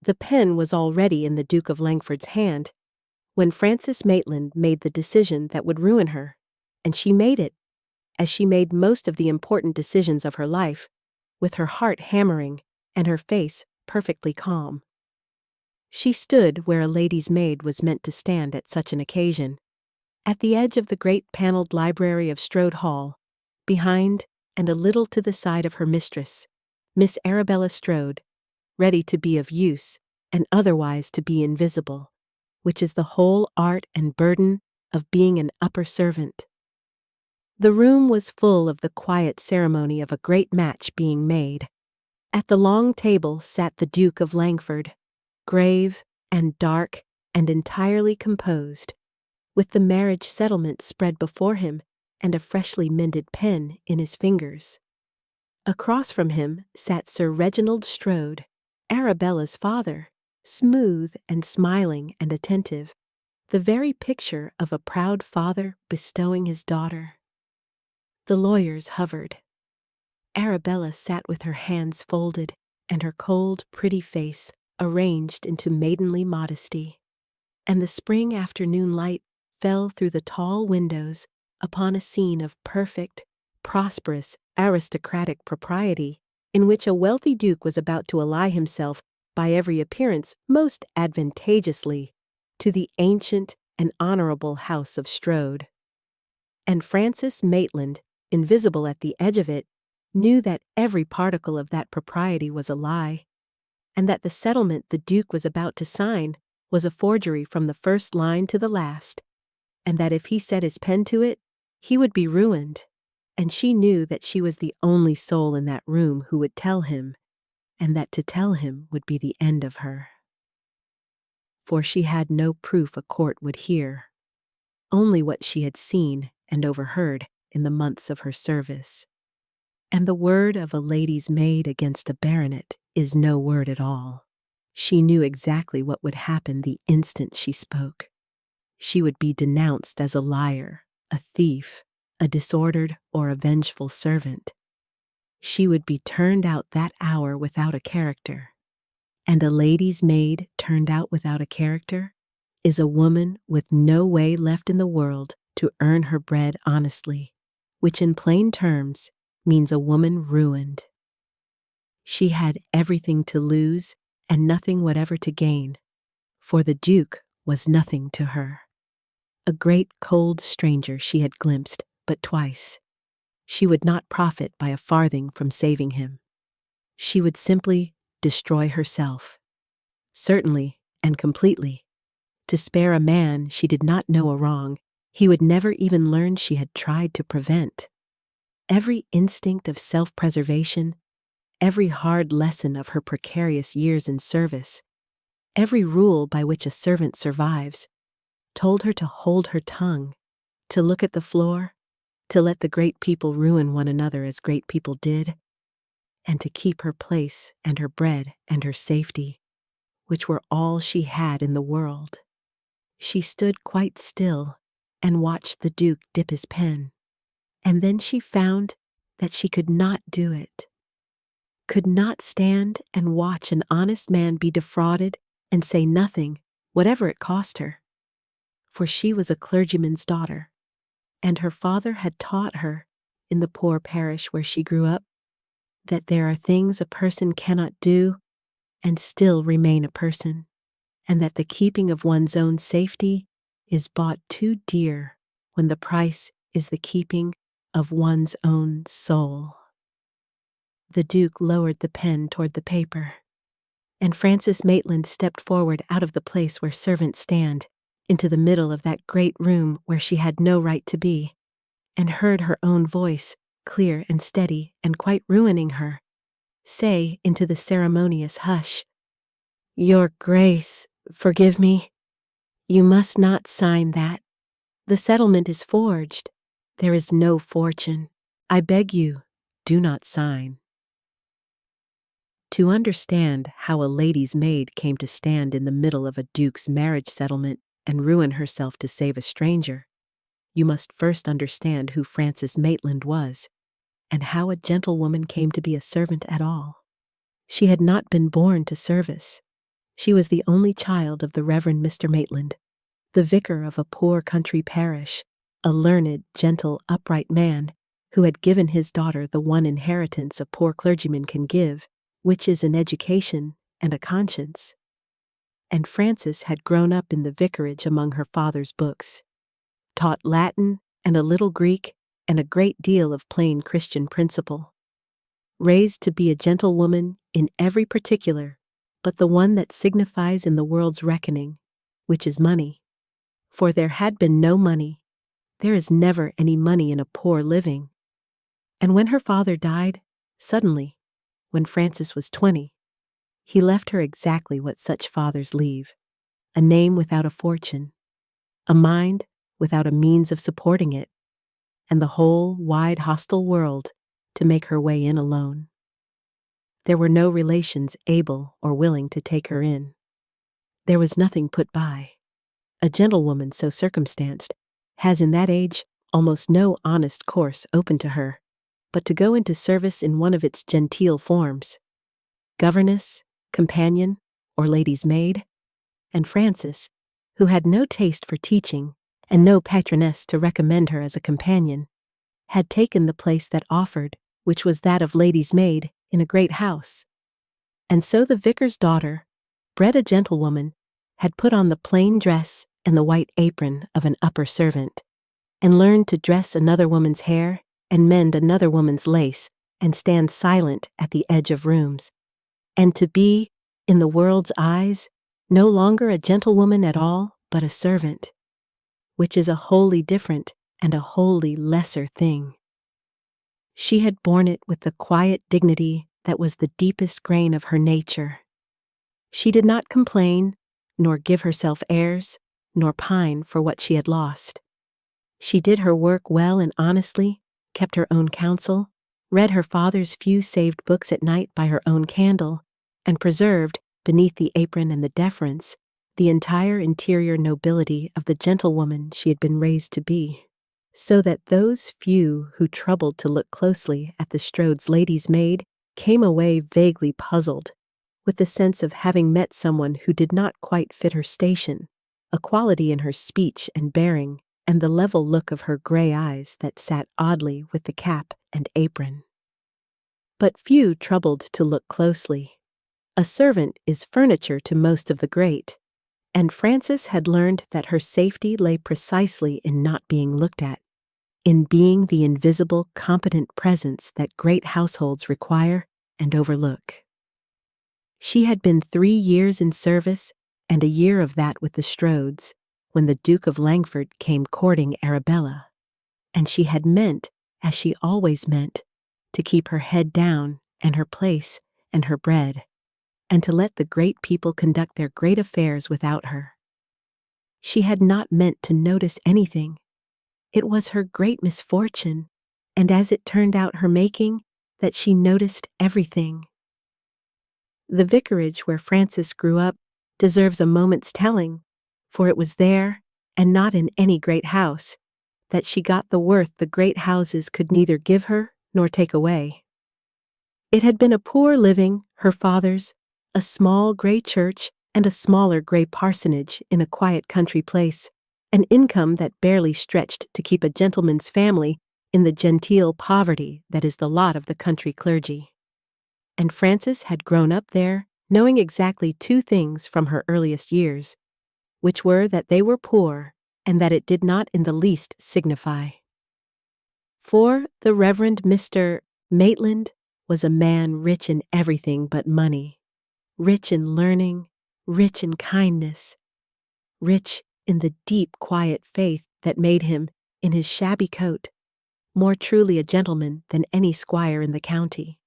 The pen was already in the Duke of Langford's hand when Frances Maitland made the decision that would ruin her, and she made it, as she made most of the important decisions of her life, with her heart hammering and her face perfectly calm. She stood where a lady's maid was meant to stand at such an occasion, at the edge of the great panelled library of Strode Hall, behind and a little to the side of her mistress, Miss Arabella Strode, ready to be of use and otherwise to be invisible, which is the whole art and burden of being an upper servant. The room was full of the quiet ceremony of a great match being made. At the long table sat the Duke of Langford, grave and dark and entirely composed, with the marriage settlement spread before him and a freshly mended pen in his fingers. Across from him sat Sir Reginald Strode, Arabella's father, smooth and smiling and attentive, the very picture of a proud father bestowing his daughter. The lawyers hovered. Arabella sat with her hands folded and her cold, pretty face arranged into maidenly modesty, and the spring afternoon light fell through the tall windows upon a scene of perfect, prosperous, aristocratic propriety, in which a wealthy duke was about to ally himself, by every appearance most advantageously, to the ancient and honorable house of Strode. And Frances Maitland, invisible at the edge of it, knew that every particle of that propriety was a lie, and that the settlement the Duke was about to sign was a forgery from the first line to the last, and that if he set his pen to it, he would be ruined, and she knew that she was the only soul in that room who would tell him, and that to tell him would be the end of her. For she had no proof a court would hear, only what she had seen and overheard in the months of her service. And the word of a lady's maid against a baronet is no word at all. She knew exactly what would happen the instant she spoke. She would be denounced as a liar, a thief, a disordered or a vengeful servant. She would be turned out that hour without a character. And a lady's maid turned out without a character is a woman with no way left in the world to earn her bread honestly, which in plain terms means a woman ruined. She had everything to lose and nothing whatever to gain, for the Duke was nothing to her. A great cold stranger she had glimpsed but twice. She would not profit by a farthing from saving him. She would simply destroy herself, certainly and completely. To spare a man she did not know a wrong, he would never even learn she had tried to prevent. Every instinct of self-preservation, every hard lesson of her precarious years in service, every rule by which a servant survives, told her to hold her tongue, to look at the floor, to let the great people ruin one another as great people did, and to keep her place and her bread and her safety, which were all she had in the world. She stood quite still and watched the Duke dip his pen, and then she found that she could not do it, could not stand and watch an honest man be defrauded and say nothing, whatever it cost her. For she was a clergyman's daughter, and her father had taught her, in the poor parish where she grew up, that there are things a person cannot do and still remain a person, and that the keeping of one's own safety is bought too dear when the price is the keeping of one's own soul. The Duke lowered the pen toward the paper, and Frances Maitland stepped forward out of the place where servants stand, into the middle of that great room where she had no right to be, and heard her own voice, clear and steady and quite ruining her, say into the ceremonious hush, "Your Grace, forgive me. You must not sign that. The settlement is forged. There is no fortune. I beg you, do not sign." To understand how a lady's maid came to stand in the middle of a duke's marriage settlement and ruin herself to save a stranger, you must first understand who Frances Maitland was, and how a gentlewoman came to be a servant at all. She had not been born to service. She was the only child of the Reverend Mr. Maitland, the vicar of a poor country parish, a learned, gentle, upright man who had given his daughter the one inheritance a poor clergyman can give, which is an education and a conscience. And Frances had grown up in the vicarage among her father's books, taught Latin and a little Greek and a great deal of plain Christian principle, raised to be a gentlewoman in every particular, but the one that signifies in the world's reckoning, which is money. For there had been no money. There is never any money in a poor living. And when her father died, suddenly, when Frances was 20, he left her exactly what such fathers leave: a name without a fortune, a mind without a means of supporting it, and the whole wide hostile world to make her way in alone. There were no relations able or willing to take her in. There was nothing put by. A gentlewoman so circumstanced has in that age almost no honest course open to her, but to go into service in one of its genteel forms: governess, companion, or lady's maid. And Frances, who had no taste for teaching and no patroness to recommend her as a companion, had taken the place that offered, which was that of lady's maid in a great house. And so the vicar's daughter, bred a gentlewoman, had put on the plain dress and the white apron of an upper servant, and learned to dress another woman's hair and mend another woman's lace and stand silent at the edge of rooms, and to be, in the world's eyes, no longer a gentlewoman at all, but a servant, which is a wholly different and a wholly lesser thing. She had borne it with the quiet dignity that was the deepest grain of her nature. She did not complain, nor give herself airs, nor pine for what she had lost. She did her work well and honestly, kept her own counsel, read her father's few saved books at night by her own candle, and preserved, beneath the apron and the deference, the entire interior nobility of the gentlewoman she had been raised to be, so that those few who troubled to look closely at the Strodes lady's maid came away vaguely puzzled, with the sense of having met someone who did not quite fit her station, a quality in her speech and bearing, and the level look of her gray eyes that sat oddly with the cap and apron. But few troubled to look closely. A servant is furniture to most of the great, and Frances had learned that her safety lay precisely in not being looked at, in being the invisible, competent presence that great households require and overlook. She had been 3 years in service, and a year of that with the Strodes, when the Duke of Langford came courting Arabella, and she had meant, as she always meant, to keep her head down and her place and her bread, and to let the great people conduct their great affairs without her. She had not meant to notice anything. It was her great misfortune, and as it turned out her making, that she noticed everything. The vicarage where Frances grew up deserves a moment's telling, for it was there, and not in any great house, that she got the worth the great houses could neither give her nor take away. It had been a poor living, her father's, a small gray church and a smaller gray parsonage in a quiet country place, an income that barely stretched to keep a gentleman's family in the genteel poverty that is the lot of the country clergy. And Frances had grown up there, knowing exactly 2 things from her earliest years, which were that they were poor and that it did not in the least signify. For the Reverend Mr. Maitland was a man rich in everything but money, rich in learning, rich in kindness, rich in the deep, quiet faith that made him, in his shabby coat, more truly a gentleman than any squire in the county.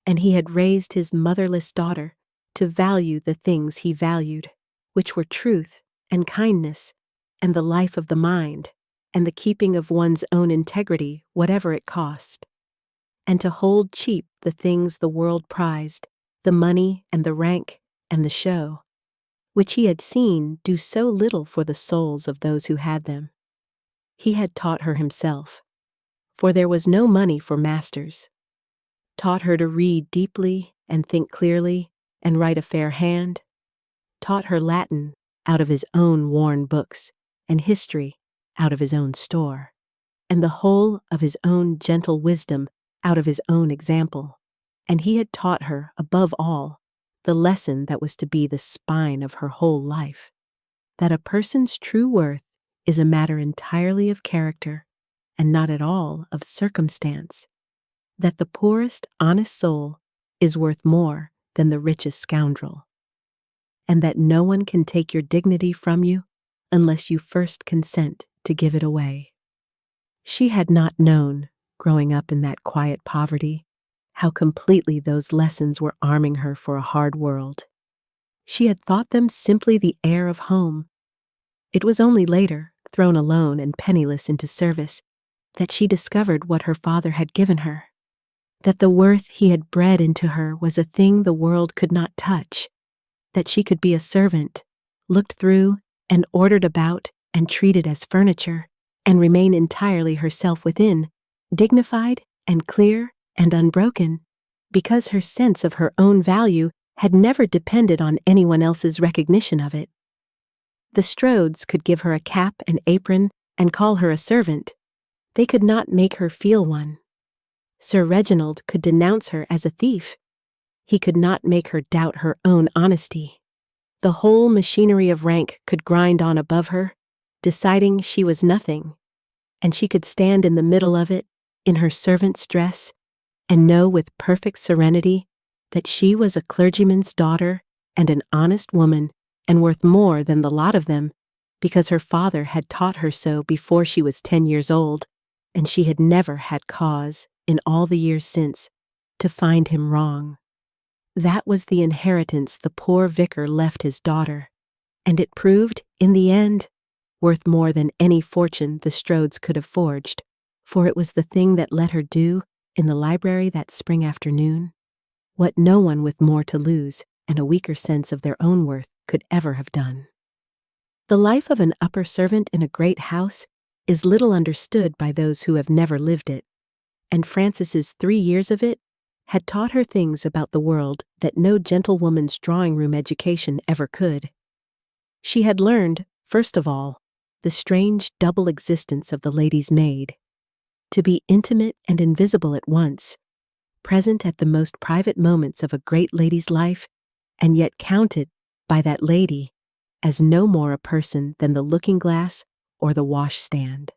And he had raised his motherless daughter to value the things he valued, which were truth and kindness and the life of the mind and the keeping of one's own integrity, whatever it cost, and to hold cheap the things the world prized, the money and the rank and the show, which he had seen do so little for the souls of those who had them. He had taught her himself, for there was no money for masters, taught her to read deeply and think clearly and write a fair hand, taught her Latin out of his own worn books, and history out of his own store, and the whole of his own gentle wisdom out of his own example. And he had taught her, above all, the lesson that was to be the spine of her whole life, that a person's true worth is a matter entirely of character and not at all of circumstance, that the poorest honest soul is worth more than the richest scoundrel, and that no one can take your dignity from you unless you first consent to give it away. She had not known, growing up in that quiet poverty, how completely those lessons were arming her for a hard world. She had thought them simply the air of home. It was only later, thrown alone and penniless into service, that she discovered what her father had given her, that the worth he had bred into her was a thing the world could not touch, that she could be a servant, looked through and ordered about and treated as furniture, and remain entirely herself within, dignified and clear and unbroken, because her sense of her own value had never depended on anyone else's recognition of it. The Strodes could give her a cap and apron and call her a servant. They could not make her feel one. Sir Reginald could denounce her as a thief. He could not make her doubt her own honesty. The whole machinery of rank could grind on above her, deciding she was nothing, and she could stand in the middle of it, in her servant's dress, and know with perfect serenity that she was a clergyman's daughter and an honest woman and worth more than the lot of them, because her father had taught her so before she was 10 years old, and she had never had cause, in all the years since, to find him wrong. That was the inheritance the poor vicar left his daughter, and it proved, in the end, worth more than any fortune the Strodes could have forged, for it was the thing that let her do, in the library that spring afternoon, what no one with more to lose and a weaker sense of their own worth could ever have done. The life of an upper servant in a great house is little understood by those who have never lived it, and Frances's 3 years of it had taught her things about the world that no gentlewoman's drawing-room education ever could. She had learned, first of all, the strange double existence of the lady's maid, to be intimate and invisible at once, present at the most private moments of a great lady's life, and yet counted, by that lady, as no more a person than the looking-glass or the wash-stand.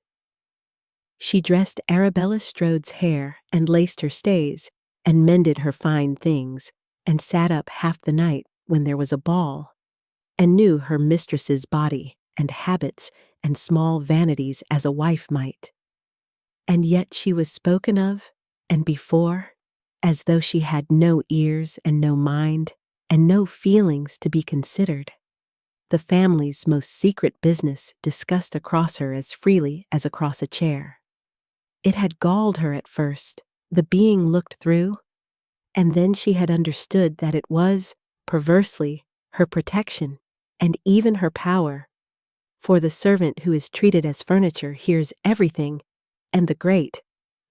She dressed Arabella Strode's hair and laced her stays, and mended her fine things, and sat up half the night when there was a ball, and knew her mistress's body and habits and small vanities as a wife might. And yet she was spoken of, and before, as though she had no ears and no mind, and no feelings to be considered. The family's most secret business discussed across her as freely as across a chair. It had galled her at first, the being looked through, and then she had understood that it was, perversely, her protection, and even her power. For the servant who is treated as furniture hears everything, and the great,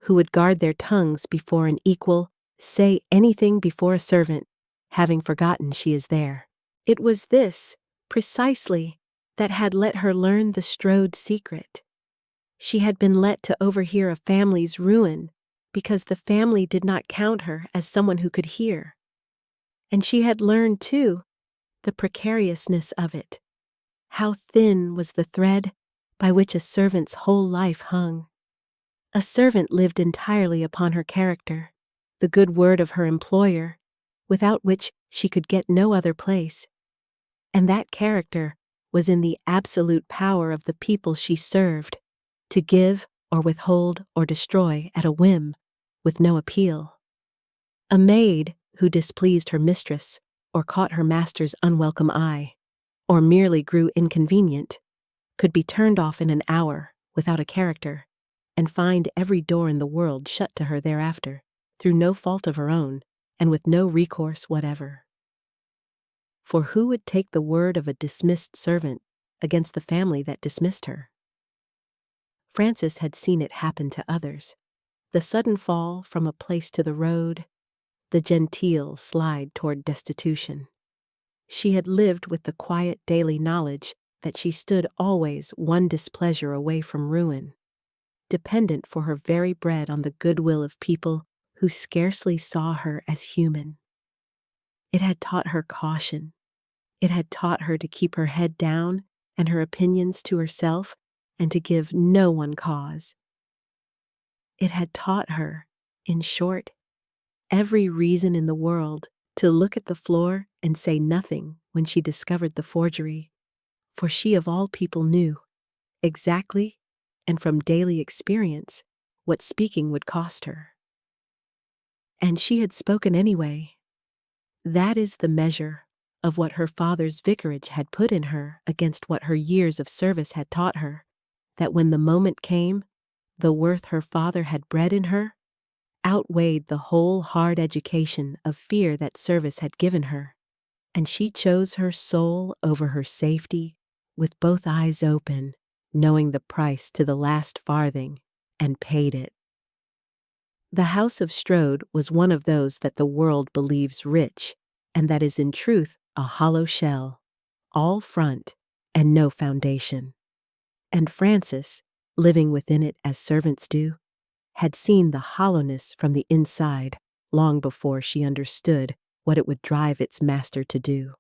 who would guard their tongues before an equal, say anything before a servant, having forgotten she is there. It was this, precisely, that had let her learn the Strode secret. She had been let to overhear a family's ruin because the family did not count her as someone who could hear. And she had learned, too, the precariousness of it, how thin was the thread by which a servant's whole life hung. A servant lived entirely upon her character, the good word of her employer, without which she could get no other place, and that character was in the absolute power of the people she served, to give or withhold or destroy at a whim, with no appeal. A maid who displeased her mistress, or caught her master's unwelcome eye, or merely grew inconvenient, could be turned off in an hour, without a character, and find every door in the world shut to her thereafter, through no fault of her own, and with no recourse whatever. For who would take the word of a dismissed servant against the family that dismissed her? Frances had seen it happen to others, the sudden fall from a place to the road, the genteel slide toward destitution. She had lived with the quiet daily knowledge that she stood always one displeasure away from ruin, dependent for her very bread on the goodwill of people who scarcely saw her as human. It had taught her caution. It had taught her to keep her head down and her opinions to herself and to give no one cause. It had taught her, in short, every reason in the world to look at the floor and say nothing when she discovered the forgery, for she of all people knew, exactly, and from daily experience, what speaking would cost her. And she had spoken anyway. That is the measure of what her father's vicarage had put in her against what her years of service had taught her, that when the moment came, the worth her father had bred in her outweighed the whole hard education of fear that service had given her, and she chose her soul over her safety with both eyes open, knowing the price to the last farthing, and paid it. The house of Strodes was one of those that the world believes rich, and that is in truth a hollow shell, all front and no foundation. And Frances, living within it as servants do, had seen the hollowness from the inside long before she understood what it would drive its master to do.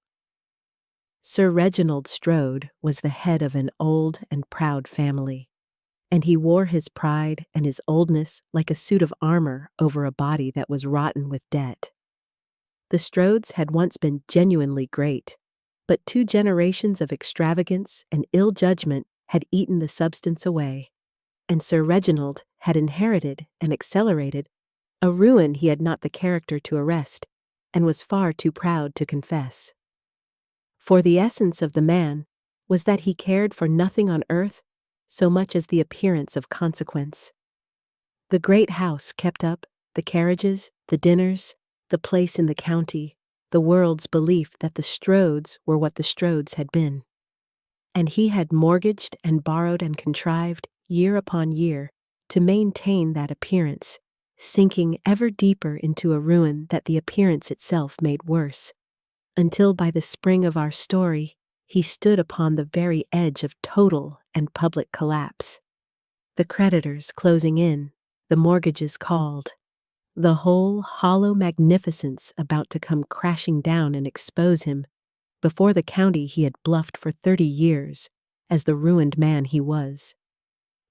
Sir Reginald Strodes was the head of an old and proud family, and he wore his pride and his oldness like a suit of armor over a body that was rotten with debt. The Strodes had once been genuinely great, but 2 generations of extravagance and ill judgment had eaten the substance away, and Sir Reginald had inherited and accelerated a ruin he had not the character to arrest and was far too proud to confess. For the essence of the man was that he cared for nothing on earth so much as the appearance of consequence. The great house kept up, the carriages, the dinners, the place in the county, the world's belief that the Strodes were what the Strodes had been. And he had mortgaged and borrowed and contrived year upon year to maintain that appearance, sinking ever deeper into a ruin that the appearance itself made worse, until by the spring of our story he stood upon the very edge of total and public collapse. The creditors closing in, the mortgages called, the whole hollow magnificence about to come crashing down and expose him before the county he had bluffed for 30 years as the ruined man he was.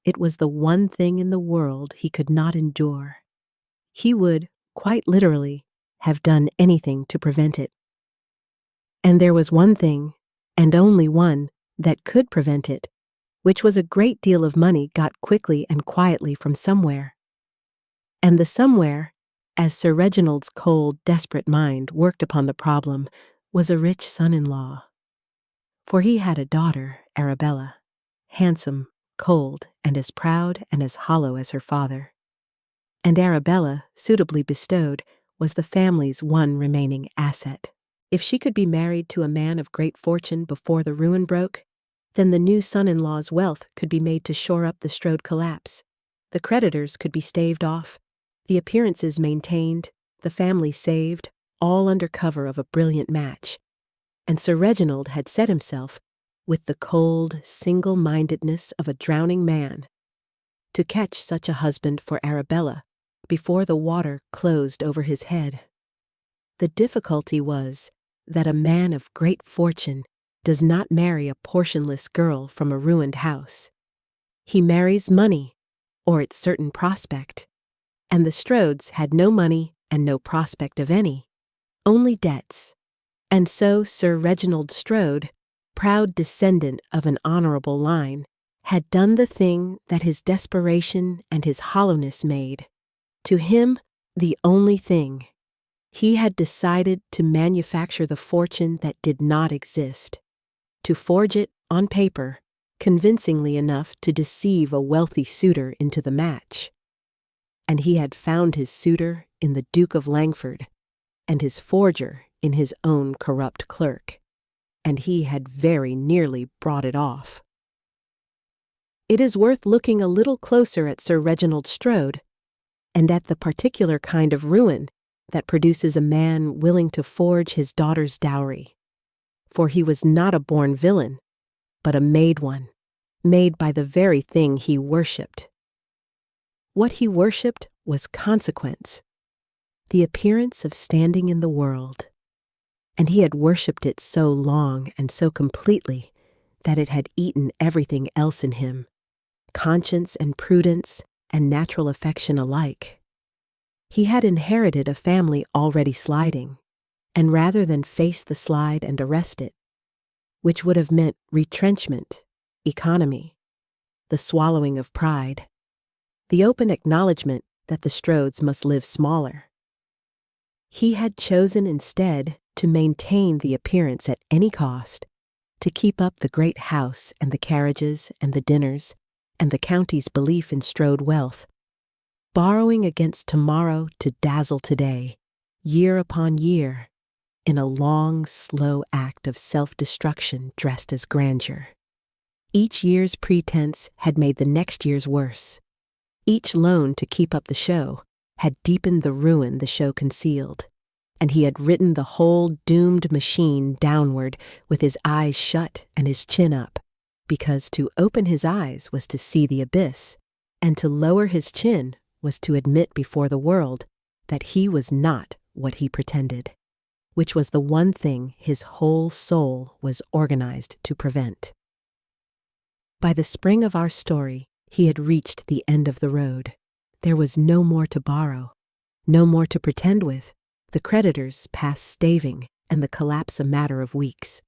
It was the one thing in the world he could not endure. He would, quite literally, have done anything to prevent it. And there was one thing, and only one, that could prevent it, which was a great deal of money got quickly and quietly from somewhere. And the somewhere, as Sir Reginald's cold, desperate mind worked upon the problem, was a rich son-in-law. For he had a daughter, Arabella, handsome, cold, and as proud and as hollow as her father. And Arabella, suitably bestowed, was the family's one remaining asset. If she could be married to a man of great fortune before the ruin broke, then the new son-in-law's wealth could be made to shore up the Strodes collapse. The creditors could be staved off, the appearances maintained, the family saved, all under cover of a brilliant match. And Sir Reginald had set himself, with the cold, single-mindedness of a drowning man, to catch such a husband for Arabella before the water closed over his head. The difficulty was that a man of great fortune does not marry a portionless girl from a ruined house. He marries money, or its certain prospect, and the Strodes had no money and no prospect of any, only debts. And so Sir Reginald Strodes, proud descendant of an honorable line, had done the thing that his desperation and his hollowness made. To him, the only thing. He had decided to manufacture the fortune that did not exist, to forge it on paper, convincingly enough to deceive a wealthy suitor into the match. And he had found his suitor in the Duke of Langford, and his forger in his own corrupt clerk, and he had very nearly brought it off. It is worth looking a little closer at Sir Reginald Strodes, and at the particular kind of ruin that produces a man willing to forge his daughter's dowry. for he was not a born villain, but a made one, made by the very thing he worshipped. What he worshipped was consequence, the appearance of standing in the world, and he had worshipped it so long and so completely that it had eaten everything else in him, conscience and prudence and natural affection alike. He had inherited a family already sliding, and rather than face the slide and arrest it, which would have meant retrenchment, economy, the swallowing of pride, the open acknowledgement that the Strodes must live smaller, he had chosen instead to maintain the appearance at any cost, to keep up the great house and the carriages and the dinners and the county's belief in Strode wealth, borrowing against tomorrow to dazzle today, year upon year, in a long, slow act of self-destruction dressed as grandeur. Each year's pretense had made the next year's worse. Each loan to keep up the show had deepened the ruin the show concealed, and he had ridden the whole doomed machine downward with his eyes shut and his chin up, because to open his eyes was to see the abyss, and to lower his chin was to admit before the world that he was not what he pretended, which was the one thing his whole soul was organized to prevent. By the spring of our story, he had reached the end of the road. There was no more to borrow, no more to pretend with, the creditors past staving, and the collapse a matter of weeks.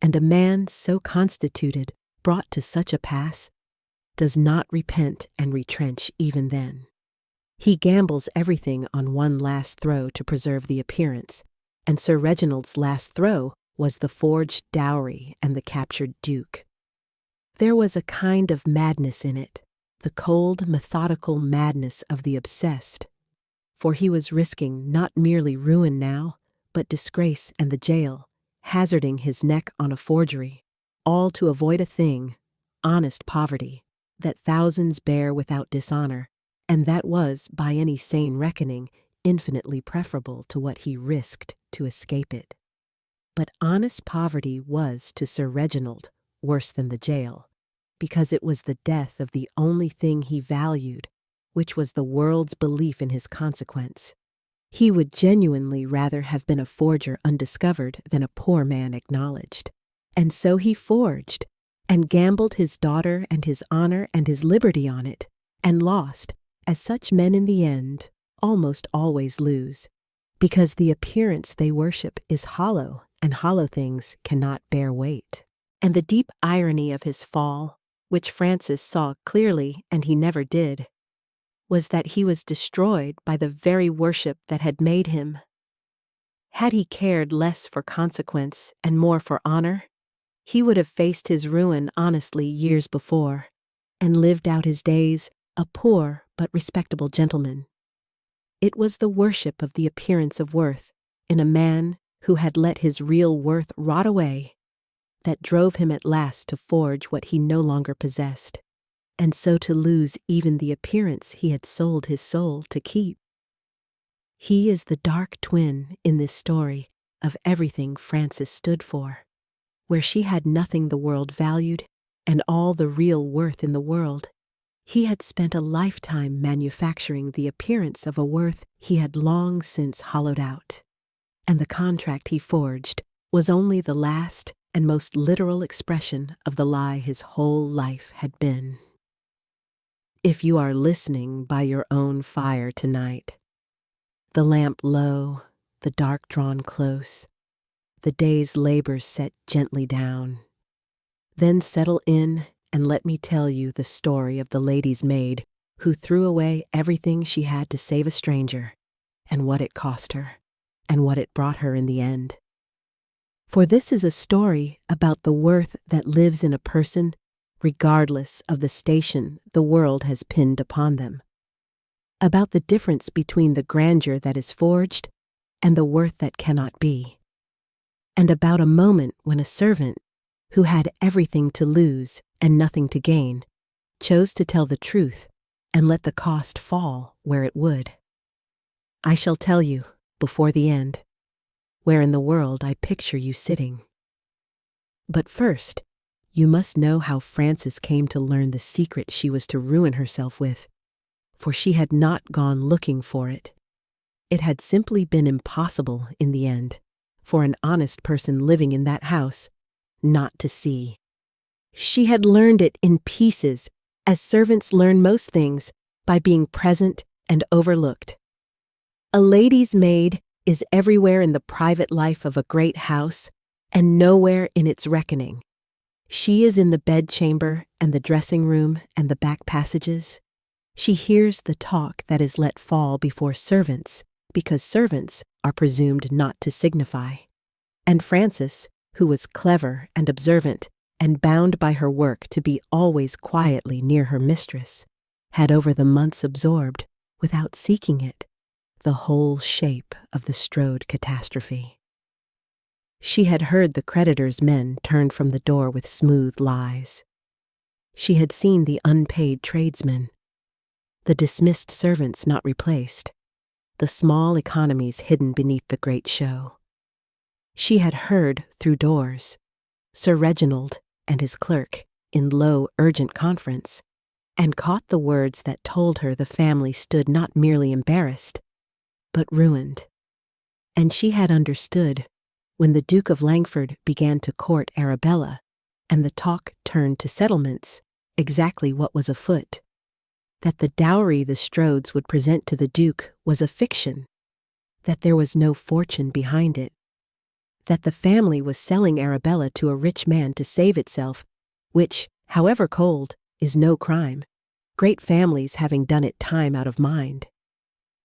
And a man so constituted, brought to such a pass, does not repent and retrench even then. He gambles everything on one last throw to preserve the appearance, and Sir Reginald's last throw was the forged dowry and the captured duke. There was a kind of madness in it, the cold, methodical madness of the obsessed, for he was risking not merely ruin now, but disgrace and the jail, hazarding his neck on a forgery, all to avoid a thing, honest poverty, that thousands bear without dishonor, and that was, by any sane reckoning, infinitely preferable to what he risked to escape it. But honest poverty was to Sir Reginald worse than the jail, because it was the death of the only thing he valued, which was the world's belief in his consequence. He would genuinely rather have been a forger undiscovered than a poor man acknowledged. And so he forged, and gambled his daughter and his honor and his liberty on it, and lost, as such men in the end almost always lose, because the appearance they worship is hollow, and hollow things cannot bear weight. And the deep irony of his fall, which Francis saw clearly and he never did, was that he was destroyed by the very worship that had made him. Had he cared less for consequence and more for honor, he would have faced his ruin honestly years before, and lived out his days a poor but respectable gentleman. It was the worship of the appearance of worth in a man who had let his real worth rot away that drove him at last to forge what he no longer possessed, and so to lose even the appearance he had sold his soul to keep. He is the dark twin in this story of everything Francis stood for, where she had nothing the world valued and all the real worth in the world. He had spent a lifetime manufacturing the appearance of a worth he had long since hollowed out, and the contract he forged was only the last and most literal expression of the lie his whole life had been. If you are listening by your own fire tonight, the lamp low, the dark drawn close, the day's labors set gently down, then settle in and let me tell you the story of the lady's maid who threw away everything she had to save a stranger, and what it cost her, and what it brought her in the end. For this is a story about the worth that lives in a person regardless of the station the world has pinned upon them, about the difference between the grandeur that is forged and the worth that cannot be, and about a moment when a servant, who had everything to lose and nothing to gain, chose to tell the truth and let the cost fall where it would. I shall tell you, before the end, where in the world I picture you sitting, But first, you must know how Frances came to learn the secret she was to ruin herself with, for she had not gone looking for it. It had simply been impossible, in the end, for an honest person living in that house not to see. She had learned it in pieces, as servants learn most things, by being present and overlooked. A lady's maid is everywhere in the private life of a great house and nowhere in its reckoning. She is in the bedchamber and the dressing room and the back passages. She hears the talk that is let fall before servants, because servants are presumed not to signify. And Frances, who was clever and observant, and bound by her work to be always quietly near her mistress, had over the months absorbed, without seeking it, the whole shape of the Strode catastrophe. She had heard the creditor's men turned from the door with smooth lies. She had seen the unpaid tradesmen, the dismissed servants not replaced, the small economies hidden beneath the great show. She had heard, through doors, Sir Reginald and his clerk in low, urgent conference, and caught the words that told her the family stood not merely embarrassed, but ruined. And she had understood, when the Duke of Langford began to court Arabella, and the talk turned to settlements, exactly what was afoot. That the dowry the Strodes would present to the Duke was a fiction, that there was no fortune behind it, that the family was selling Arabella to a rich man to save itself, which, however cold, is no crime, great families having done it time out of mind.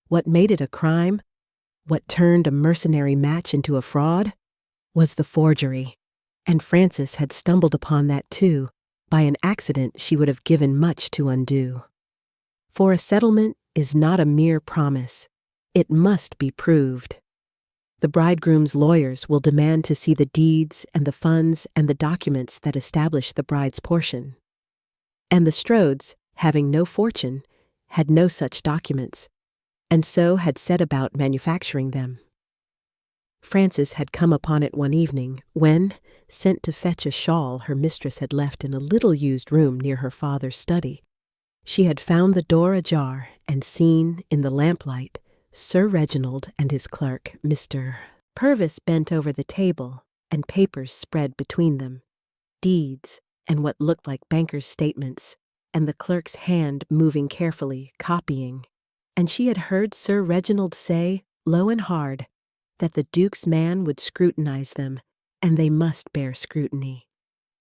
What made it a crime, what turned a mercenary match into a fraud, was the forgery, and Frances had stumbled upon that too, by an accident she would have given much to undo. For a settlement is not a mere promise, it must be proved. The bridegroom's lawyers will demand to see the deeds and the funds and the documents that establish the bride's portion. And the Strodes, having no fortune, had no such documents, and so had set about manufacturing them. Frances had come upon it one evening when, sent to fetch a shawl her mistress had left in a little-used room near her father's study, she had found the door ajar and seen, in the lamplight, Sir Reginald and his clerk, Mr. Purvis, bent over the table, and papers spread between them, deeds and what looked like bankers' statements, and the clerk's hand moving carefully, copying. And she had heard Sir Reginald say, low and hard, that the Duke's man would scrutinize them, and they must bear scrutiny,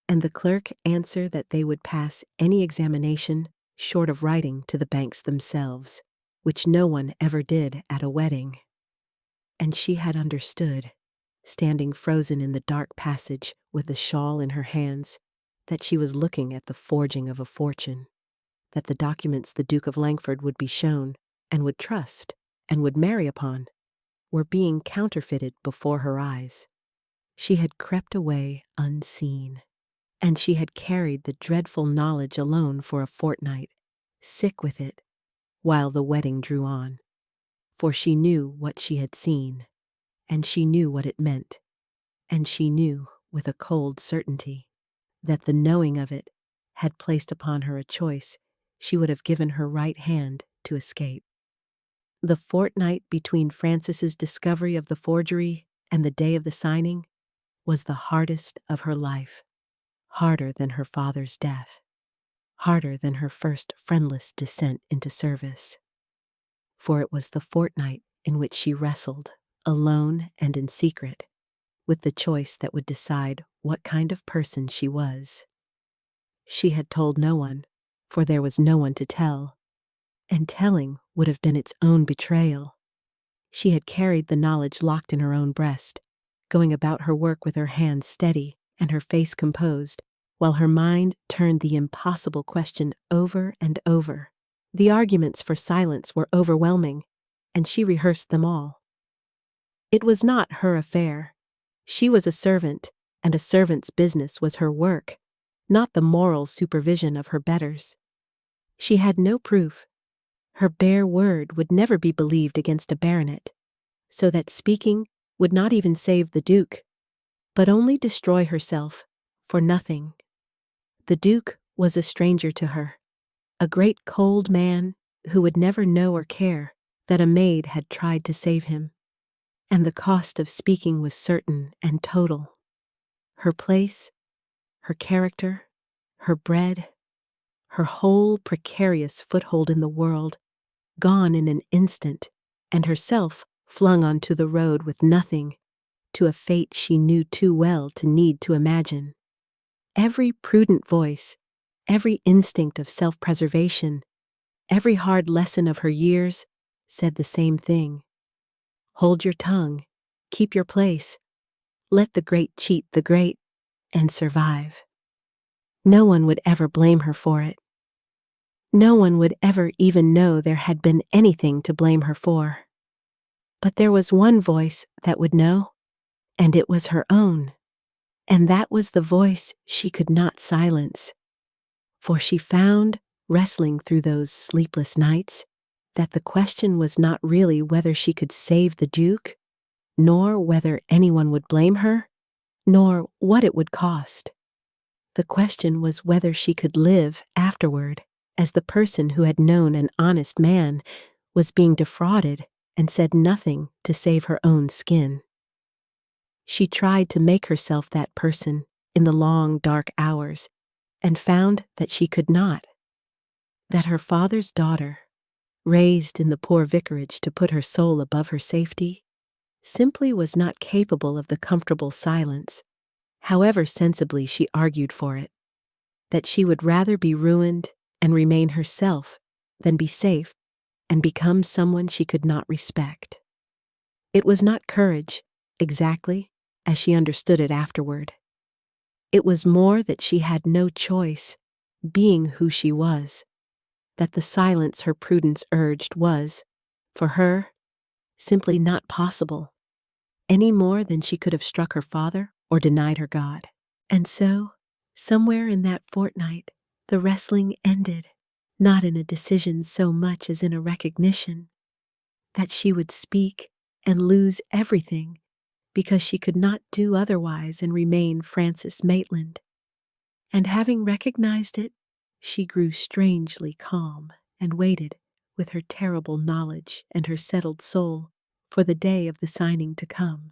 and the clerk answer that they would pass any examination short of writing to the banks themselves, which no one ever did at a wedding. And she had understood, standing frozen in the dark passage with the shawl in her hands, that she was looking at the forging of a fortune, that the documents the Duke of Langford would be shown, and would trust, and would marry upon, were being counterfeited before her eyes. She had crept away unseen, and she had carried the dreadful knowledge alone for a fortnight, sick with it, while the wedding drew on. For she knew what she had seen, and she knew what it meant, and she knew, with a cold certainty, that the knowing of it had placed upon her a choice she would have given her right hand to escape. The fortnight between Frances's discovery of the forgery and the day of the signing was the hardest of her life, harder than her father's death, harder than her first friendless descent into service. For it was the fortnight in which she wrestled, alone and in secret, with the choice that would decide what kind of person she was. She had told no one, for there was no one to tell, and telling would have been its own betrayal. She had carried the knowledge locked in her own breast, going about her work with her hands steady and her face composed, while her mind turned the impossible question over and over. The arguments for silence were overwhelming, and she rehearsed them all. It was not her affair. She was a servant, and a servant's business was her work, not the moral supervision of her betters. She had no proof. Her bare word would never be believed against a baronet, so that speaking would not even save the Duke, but only destroy herself for nothing. The Duke was a stranger to her, a great cold man who would never know or care that a maid had tried to save him. And the cost of speaking was certain and total. Her place, her character, her bread, her whole precarious foothold in the world, gone in an instant, and herself flung onto the road with nothing, to a fate she knew too well to need to imagine. Every prudent voice, every instinct of self-preservation, every hard lesson of her years said the same thing. Hold your tongue, keep your place, let the great cheat the great, and survive. No one would ever blame her for it. No one would ever even know there had been anything to blame her for. But there was one voice that would know, and it was her own. And that was the voice she could not silence. For she found, wrestling through those sleepless nights, that the question was not really whether she could save the Duke, nor whether anyone would blame her, nor what it would cost. The question was whether she could live afterward as the person who had known an honest man was being defrauded and said nothing to save her own skin. She tried to make herself that person in the long, dark hours, and found that she could not. That her father's daughter, raised in the poor vicarage to put her soul above her safety, simply was not capable of the comfortable silence, however sensibly she argued for it. That she would rather be ruined and remain herself than be safe and become someone she could not respect. It was not courage, exactly, as she understood it afterward. It was more that she had no choice, being who she was, that the silence her prudence urged was, for her, simply not possible, any more than she could have struck her father or denied her God. And so, somewhere in that fortnight, the wrestling ended, not in a decision so much as in a recognition that she would speak and lose everything because she could not do otherwise and remain Frances Maitland. And having recognized it, she grew strangely calm and waited, with her terrible knowledge and her settled soul, for the day of the signing to come.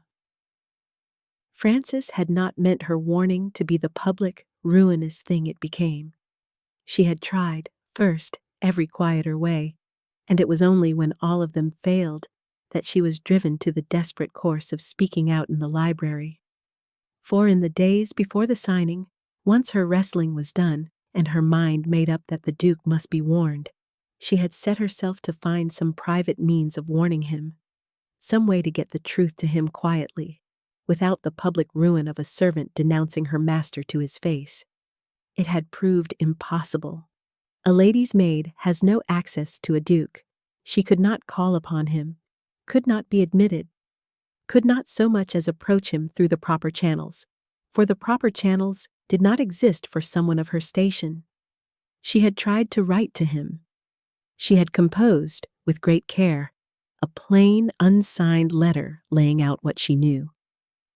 Frances had not meant her warning to be the public, ruinous thing it became. She had tried, first, every quieter way, and it was only when all of them failed that she was driven to the desperate course of speaking out in the library. For in the days before the signing, once her wrestling was done, and her mind made up that the Duke must be warned, she had set herself to find some private means of warning him, some way to get the truth to him quietly, without the public ruin of a servant denouncing her master to his face. It had proved impossible. A lady's maid has no access to a duke. She could not call upon him, could not be admitted, could not so much as approach him through the proper channels, for the proper channels did not exist for someone of her station. She had tried to write to him. She had composed, with great care, a plain, unsigned letter laying out what she knew,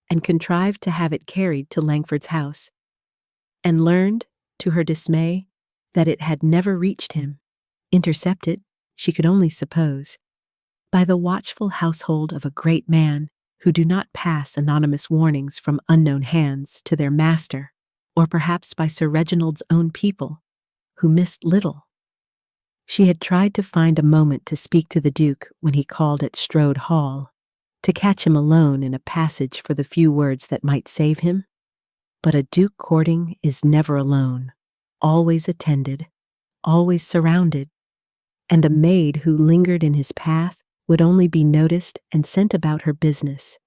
and contrived to have it carried to Langford's house, and learned, to her dismay, that it had never reached him, intercepted, she could only suppose, by the watchful household of a great man who do not pass anonymous warnings from unknown hands to their master, or perhaps by Sir Reginald's own people, who missed little. She had tried to find a moment to speak to the Duke when he called at Strodes Hall, to catch him alone in a passage for the few words that might save him. But a Duke courting is never alone, always attended, always surrounded, and a maid who lingered in his path would only be noticed and sent about her business,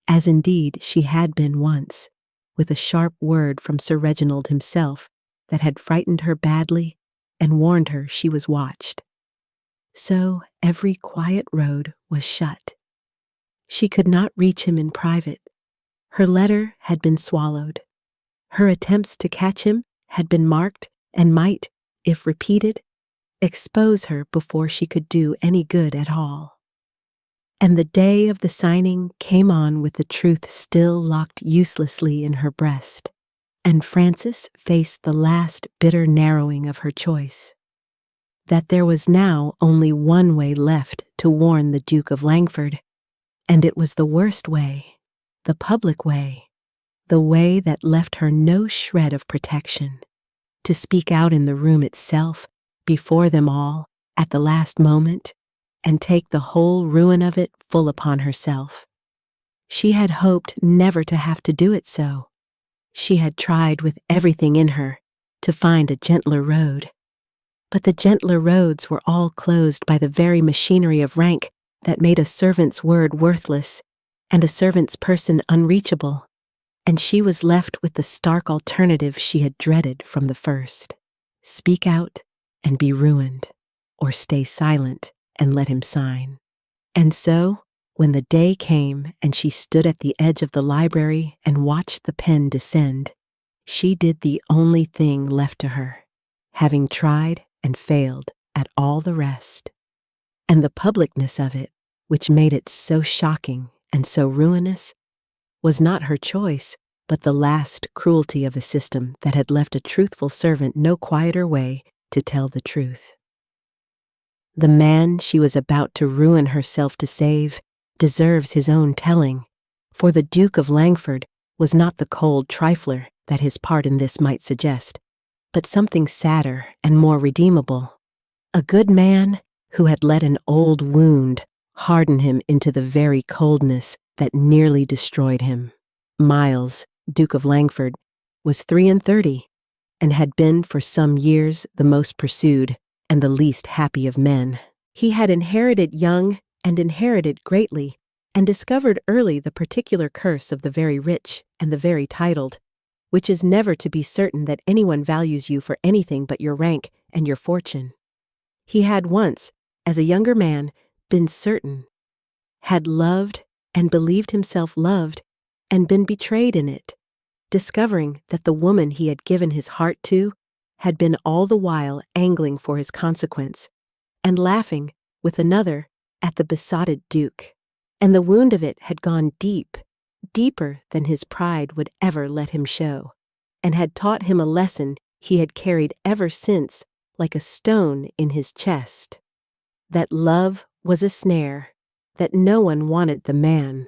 as indeed she had been once, with a sharp word from Sir Reginald himself that had frightened her badly and warned her she was watched. So every quiet road was shut. She could not reach him in private. Her letter had been swallowed. Her attempts to catch him had been marked and might, if repeated, expose her before she could do any good at all. And the day of the signing came on with the truth still locked uselessly in her breast, And Frances faced the last bitter narrowing of her choice. That there was now only one way left to warn the Duke of Langford, and it was the worst way, the public way, the way that left her no shred of protection. To speak out in the room itself, before them all, at the last moment, and take the whole ruin of it full upon herself. She had hoped never to have to do it so. She had tried with everything in her to find a gentler road. But the gentler roads were all closed by the very machinery of rank that made a servant's word worthless and a servant's person unreachable, and she was left with the stark alternative she had dreaded from the first. Speak out and be ruined, or stay silent and let him sign. And so, when the day came and she stood at the edge of the library and watched the pen descend, she did the only thing left to her, having tried and failed at all the rest. And the publicness of it, which made it so shocking and so ruinous, was not her choice, but the last cruelty of a system that had left a truthful servant no quieter way to tell the truth. The man she was about to ruin herself to save deserves his own telling, for the Duke of Langford was not the cold trifler that his part in this might suggest, but something sadder and more redeemable. A good man who had let an old wound harden him into the very coldness that nearly destroyed him. Miles, Duke of Langford, was 33 and had been for some years the most pursued and the least happy of men. He had inherited young and inherited greatly, and discovered early the particular curse of the very rich and the very titled, which is never to be certain that anyone values you for anything but your rank and your fortune. He had once, as a younger man, been certain, had loved and believed himself loved, and been betrayed in it, discovering that the woman he had given his heart to had been all the while angling for his consequence, and laughing with another at the besotted Duke. And the wound of it had gone deep, deeper than his pride would ever let him show, and had taught him a lesson he had carried ever since like a stone in his chest. That love was a snare, that no one wanted the man,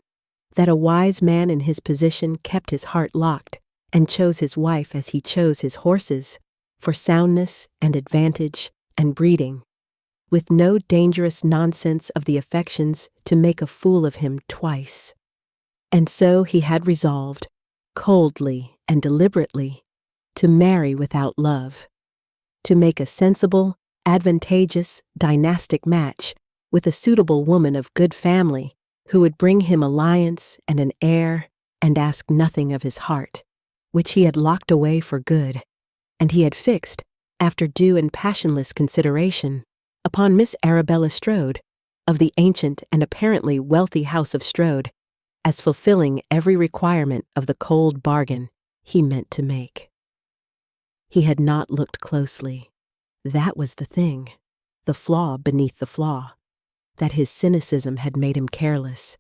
that a wise man in his position kept his heart locked and chose his wife as he chose his horses, for soundness and advantage and breeding, with no dangerous nonsense of the affections to make a fool of him twice. And so he had resolved, coldly and deliberately, to marry without love, to make a sensible, advantageous, dynastic match with a suitable woman of good family who would bring him alliance and an heir and ask nothing of his heart, which he had locked away for good, and he had fixed, after due and passionless consideration, upon Miss Arabella Strode, of the ancient and apparently wealthy house of Strode, as fulfilling every requirement of the cold bargain he meant to make. He had not looked closely. That was the thing, the flaw beneath the flaw, that his cynicism had made him careless.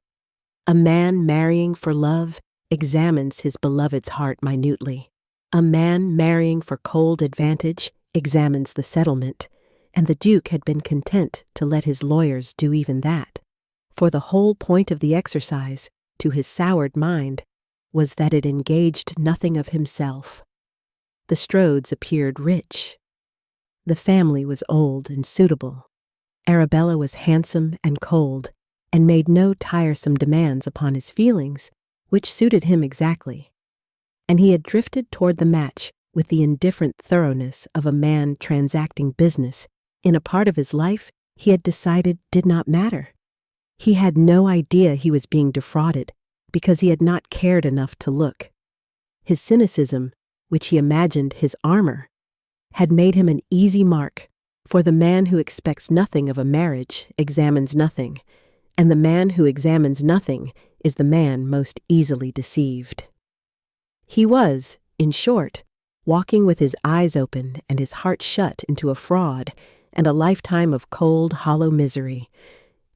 A man marrying for love examines his beloved's heart minutely. A man marrying for cold advantage examines the settlement, and the Duke had been content to let his lawyers do even that, for the whole point of the exercise, to his soured mind, was that it engaged nothing of himself. The Strodes appeared rich. The family was old and suitable. Arabella was handsome and cold, and made no tiresome demands upon his feelings, which suited him exactly. And he had drifted toward the match with the indifferent thoroughness of a man transacting business in a part of his life he had decided did not matter. He had no idea he was being defrauded because he had not cared enough to look. His cynicism, which he imagined his armor, had made him an easy mark, for the man who expects nothing of a marriage examines nothing, and the man who examines nothing is the man most easily deceived. He was, in short, walking with his eyes open and his heart shut into a fraud and a lifetime of cold, hollow misery,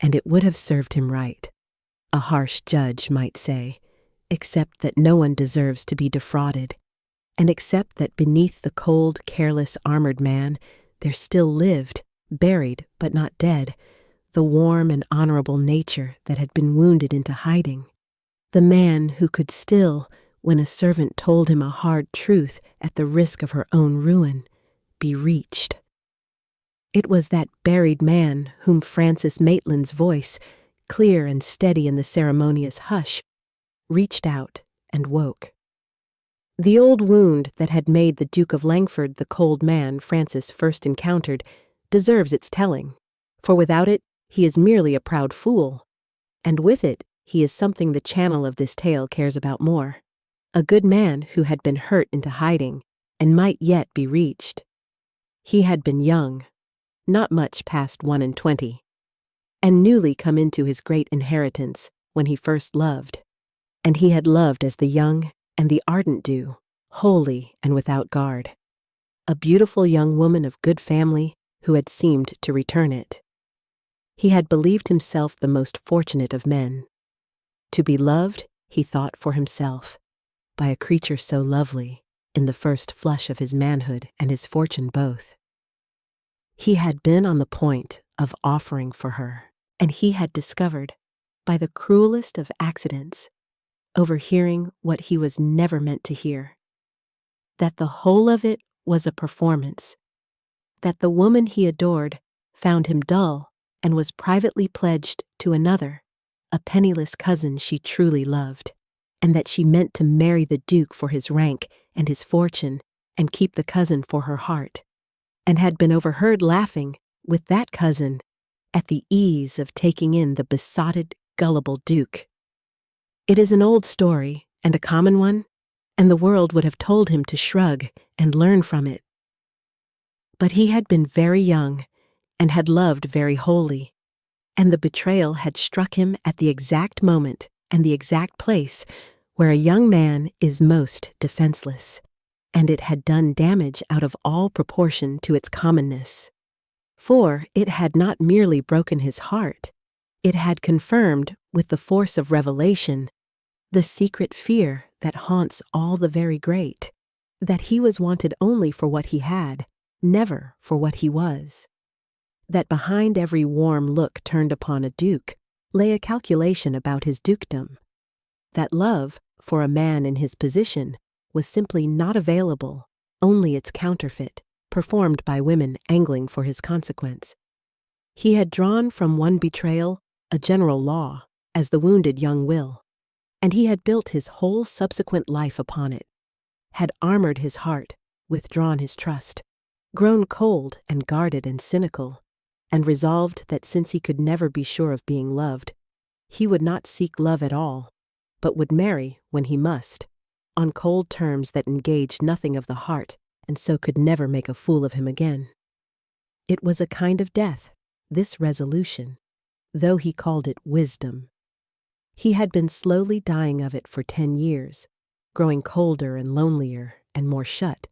and it would have served him right, a harsh judge might say, except that no one deserves to be defrauded, and accept that beneath the cold, careless, armored man, there still lived, buried but not dead, the warm and honorable nature that had been wounded into hiding. The man who could still, when a servant told him a hard truth at the risk of her own ruin, be reached. It was that buried man whom Francis Maitland's voice, clear and steady in the ceremonious hush, reached out and woke. The old wound that had made the Duke of Langford the cold man Francis first encountered deserves its telling, for without it he is merely a proud fool, and with it he is something the channel of this tale cares about more, a good man who had been hurt into hiding and might yet be reached. He had been young, not much past 21, and newly come into his great inheritance when he first loved, and he had loved as the young and the ardent do, wholly and without guard, a beautiful young woman of good family who had seemed to return it. He had believed himself the most fortunate of men. To be loved, he thought for himself, by a creature so lovely, in the first flush of his manhood and his fortune both. He had been on the point of offering for her, and he had discovered, by the cruelest of accidents, overhearing what he was never meant to hear, that the whole of it was a performance, that the woman he adored found him dull and was privately pledged to another, a penniless cousin she truly loved, and that she meant to marry the Duke for his rank and his fortune and keep the cousin for her heart, and had been overheard laughing with that cousin at the ease of taking in the besotted, gullible Duke. It is an old story and a common one, and the world would have told him to shrug and learn from it. But he had been very young and had loved very wholly, and the betrayal had struck him at the exact moment and the exact place where a young man is most defenseless, and it had done damage out of all proportion to its commonness. For it had not merely broken his heart, it had confirmed, with the force of revelation, the secret fear that haunts all the very great, that he was wanted only for what he had, never for what he was. That behind every warm look turned upon a duke lay a calculation about his dukedom. That love, for a man in his position, was simply not available, only its counterfeit, performed by women angling for his consequence. He had drawn from one betrayal a general law, as the wounded young will, and he had built his whole subsequent life upon it, had armored his heart, withdrawn his trust, grown cold and guarded and cynical, and resolved that since he could never be sure of being loved, he would not seek love at all, but would marry when he must, on cold terms that engaged nothing of the heart, and so could never make a fool of him again. It was a kind of death, this resolution, though he called it wisdom. He had been slowly dying of it for 10 years, growing colder and lonelier and more shut,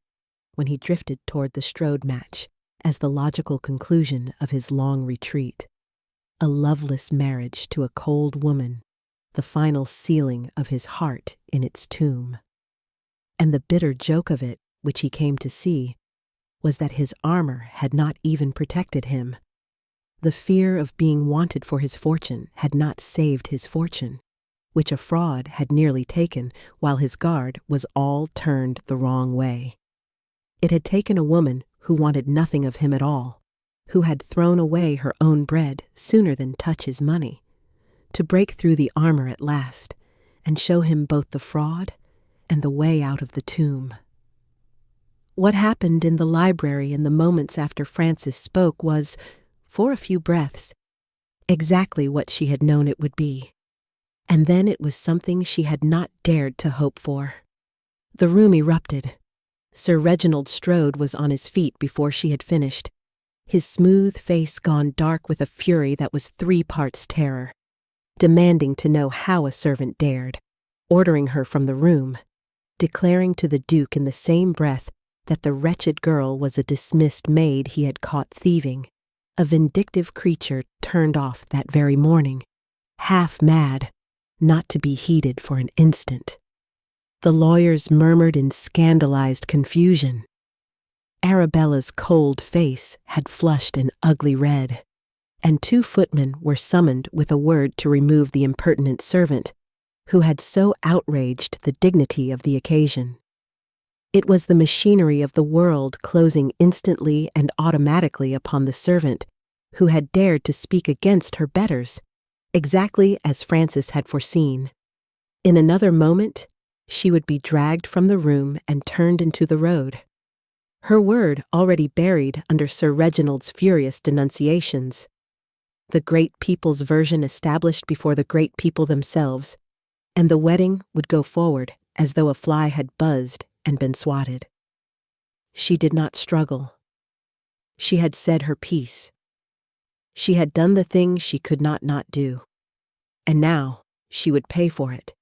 when he drifted toward the Strodes match as the logical conclusion of his long retreat, a loveless marriage to a cold woman, the final sealing of his heart in its tomb. And the bitter joke of it, which he came to see, was that his armor had not even protected him. The fear of being wanted for his fortune had not saved his fortune, which a fraud had nearly taken while his guard was all turned the wrong way. It had taken a woman who wanted nothing of him at all, who had thrown away her own bread sooner than touch his money, to break through the armor at last and show him both the fraud and the way out of the tomb. What happened in the library in the moments after Francis spoke was, for a few breaths, exactly what she had known it would be. And then it was something she had not dared to hope for. The room erupted. Sir Reginald Strodes was on his feet before she had finished, his smooth face gone dark with a fury that was 3 parts terror, demanding to know how a servant dared, ordering her from the room, declaring to the Duke in the same breath that the wretched girl was a dismissed maid he had caught thieving, a vindictive creature turned off that very morning, half mad, not to be heeded for an instant. The lawyers murmured in scandalized confusion. Arabella's cold face had flushed an ugly red, and 2 footmen were summoned with a word to remove the impertinent servant who had so outraged the dignity of the occasion. It was the machinery of the world closing instantly and automatically upon the servant who had dared to speak against her betters, exactly as Frances had foreseen. In another moment, she would be dragged from the room and turned into the road. Her word already buried under Sir Reginald's furious denunciations. The great people's version established before the great people themselves, and the wedding would go forward as though a fly had buzzed and been swatted. She did not struggle. She had said her piece. She had done the thing she could not do. And now she would pay for it,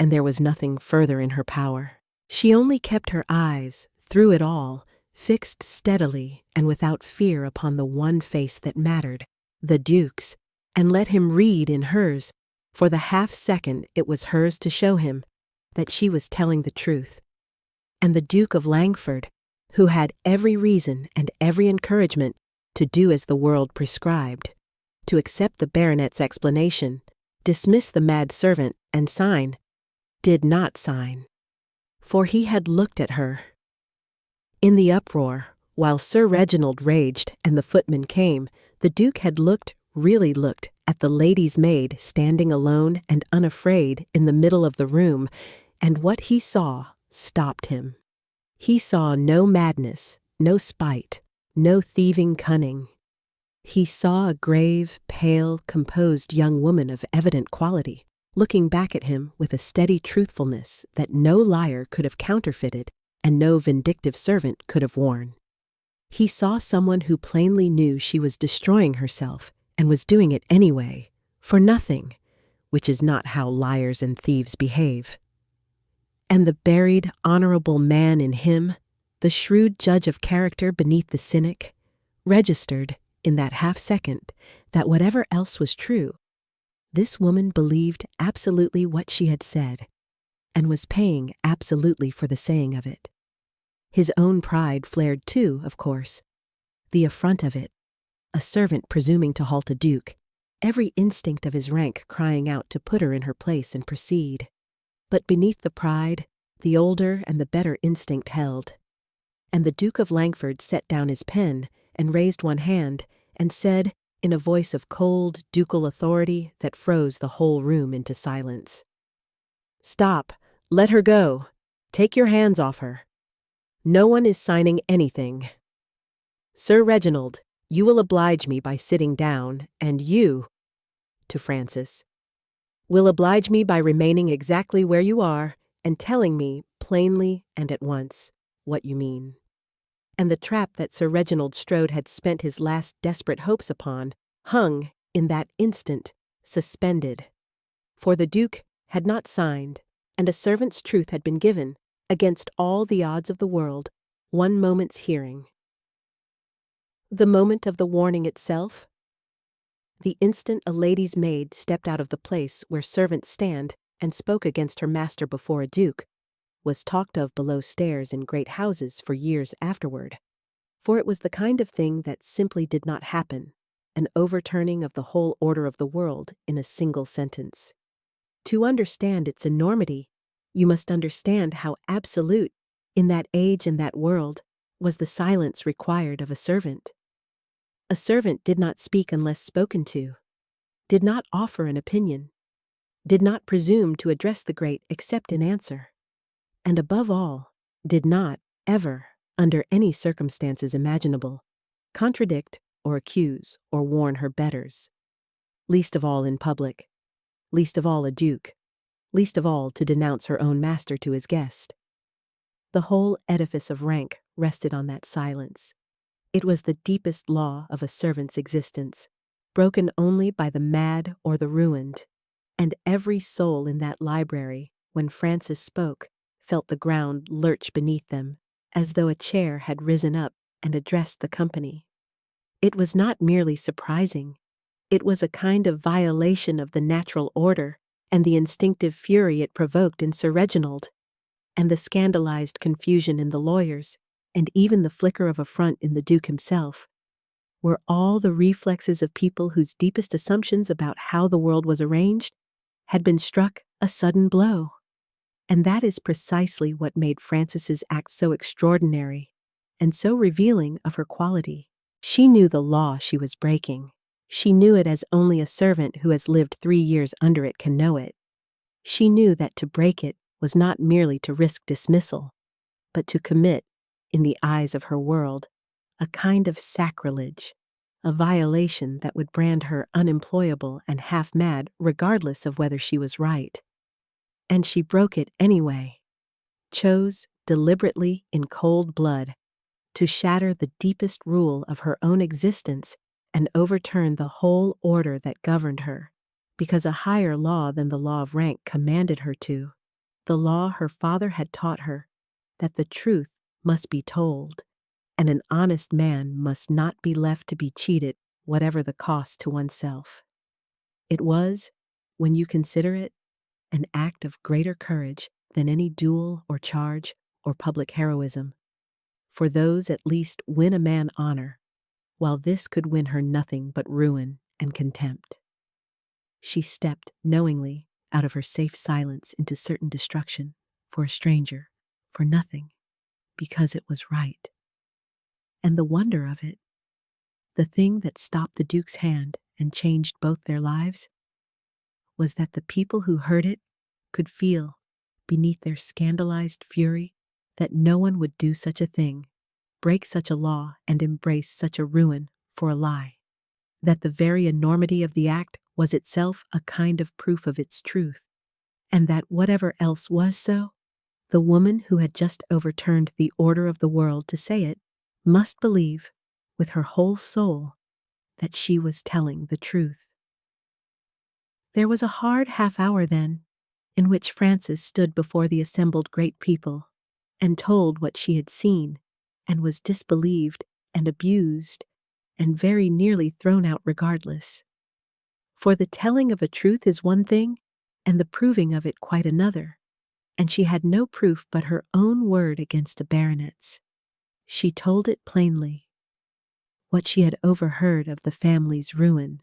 and there was nothing further in her power. She only kept her eyes, through it all, fixed steadily and without fear upon the one face that mattered, the Duke's, and let him read in hers, for the half-second it was hers to show him that she was telling the truth. And the Duke of Langford, who had every reason and every encouragement to do as the world prescribed, to accept the baronet's explanation, dismiss the mad servant, and sign, did not sign. For he had looked at her. In the uproar, while Sir Reginald raged and the footman came, the Duke had really looked at the lady's maid standing alone and unafraid in the middle of the room, and what he saw stopped him. He saw no madness, no spite, no thieving cunning. He saw a grave, pale, composed young woman of evident quality, looking back at him with a steady truthfulness that no liar could have counterfeited and no vindictive servant could have worn. He saw someone who plainly knew she was destroying herself and was doing it anyway, for nothing, which is not how liars and thieves behave. And the buried, honorable man in him, the shrewd judge of character beneath the cynic, registered, in that half-second, that whatever else was true, this woman believed absolutely what she had said, and was paying absolutely for the saying of it. His own pride flared too, of course. The affront of it, a servant presuming to halt a duke, every instinct of his rank crying out to put her in her place and proceed. But beneath the pride, the older and the better instinct held. And the Duke of Langford set down his pen and raised one hand and said, in a voice of cold, ducal authority that froze the whole room into silence, "Stop! Let her go! Take your hands off her! No one is signing anything. Sir Reginald, you will oblige me by sitting down, and you," to Frances, "will oblige me by remaining exactly where you are and telling me, plainly and at once, what you mean." And the trap that Sir Reginald Strode had spent his last desperate hopes upon hung, in that instant, suspended. For the Duke had not signed, and a servant's truth had been given, against all the odds of the world, one moment's hearing. The moment of the warning itself? The instant a lady's maid stepped out of the place where servants stand and spoke against her master before a duke, was talked of below stairs in great houses for years afterward, for it was the kind of thing that simply did not happen, an overturning of the whole order of the world in a single sentence. To understand its enormity, you must understand how absolute, in that age and that world, was the silence required of a servant. A servant did not speak unless spoken to, did not offer an opinion, did not presume to address the great except in answer, and above all, did not, ever, under any circumstances imaginable, contradict or accuse or warn her betters, least of all in public, least of all a duke, least of all to denounce her own master to his guest. The whole edifice of rank rested on that silence. It was the deepest law of a servant's existence, broken only by the mad or the ruined, and every soul in that library, when Frances spoke, felt the ground lurch beneath them, as though a chair had risen up and addressed the company. It was not merely surprising. It was a kind of violation of the natural order and the instinctive fury it provoked in Sir Reginald. and the scandalized confusion in the lawyers, and even the flicker of affront in the Duke himself, were all the reflexes of people whose deepest assumptions about how the world was arranged had been struck a sudden blow. And that is precisely what made Frances's act so extraordinary and so revealing of her quality. She knew the law she was breaking. She knew it as only a servant who has lived 3 years under it can know it. She knew that to break it was not merely to risk dismissal, but to commit, in the eyes of her world, a kind of sacrilege, a violation that would brand her unemployable and half-mad regardless of whether she was right. And she broke it anyway, chose deliberately in cold blood to shatter the deepest rule of her own existence and overturn the whole order that governed her, because a higher law than the law of rank commanded her to, the law her father had taught her, that the truth must be told, and an honest man must not be left to be cheated, whatever the cost to oneself. It was, when you consider it, an act of greater courage than any duel or charge or public heroism, for those at least win a man honor, while this could win her nothing but ruin and contempt. She stepped knowingly out of her safe silence into certain destruction, for a stranger, for nothing, because it was right. And the wonder of it, the thing that stopped the Duke's hand and changed both their lives, was that the people who heard it could feel, beneath their scandalized fury, that no one would do such a thing, break such a law, and embrace such a ruin for a lie. That the very enormity of the act was itself a kind of proof of its truth, and that whatever else was so, the woman who had just overturned the order of the world to say it must believe, with her whole soul, that she was telling the truth. There was a hard half-hour then, in which Frances stood before the assembled great people, and told what she had seen, and was disbelieved and abused, and very nearly thrown out regardless. For the telling of a truth is one thing, and the proving of it quite another, and she had no proof but her own word against a baronet's. She told it plainly. What she had overheard of the family's ruin,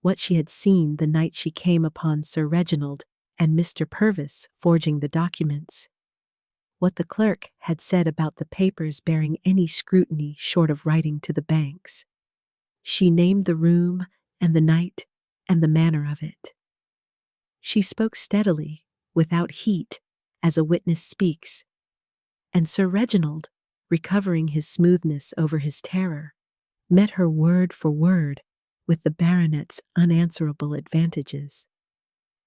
what she had seen the night she came upon Sir Reginald and Mr. Purvis forging the documents, what the clerk had said about the papers bearing any scrutiny short of writing to the banks. She named the room and the night and the manner of it. She spoke steadily, without heat, as a witness speaks, and Sir Reginald, recovering his smoothness over his terror, met her word for word with the baronet's unanswerable advantages.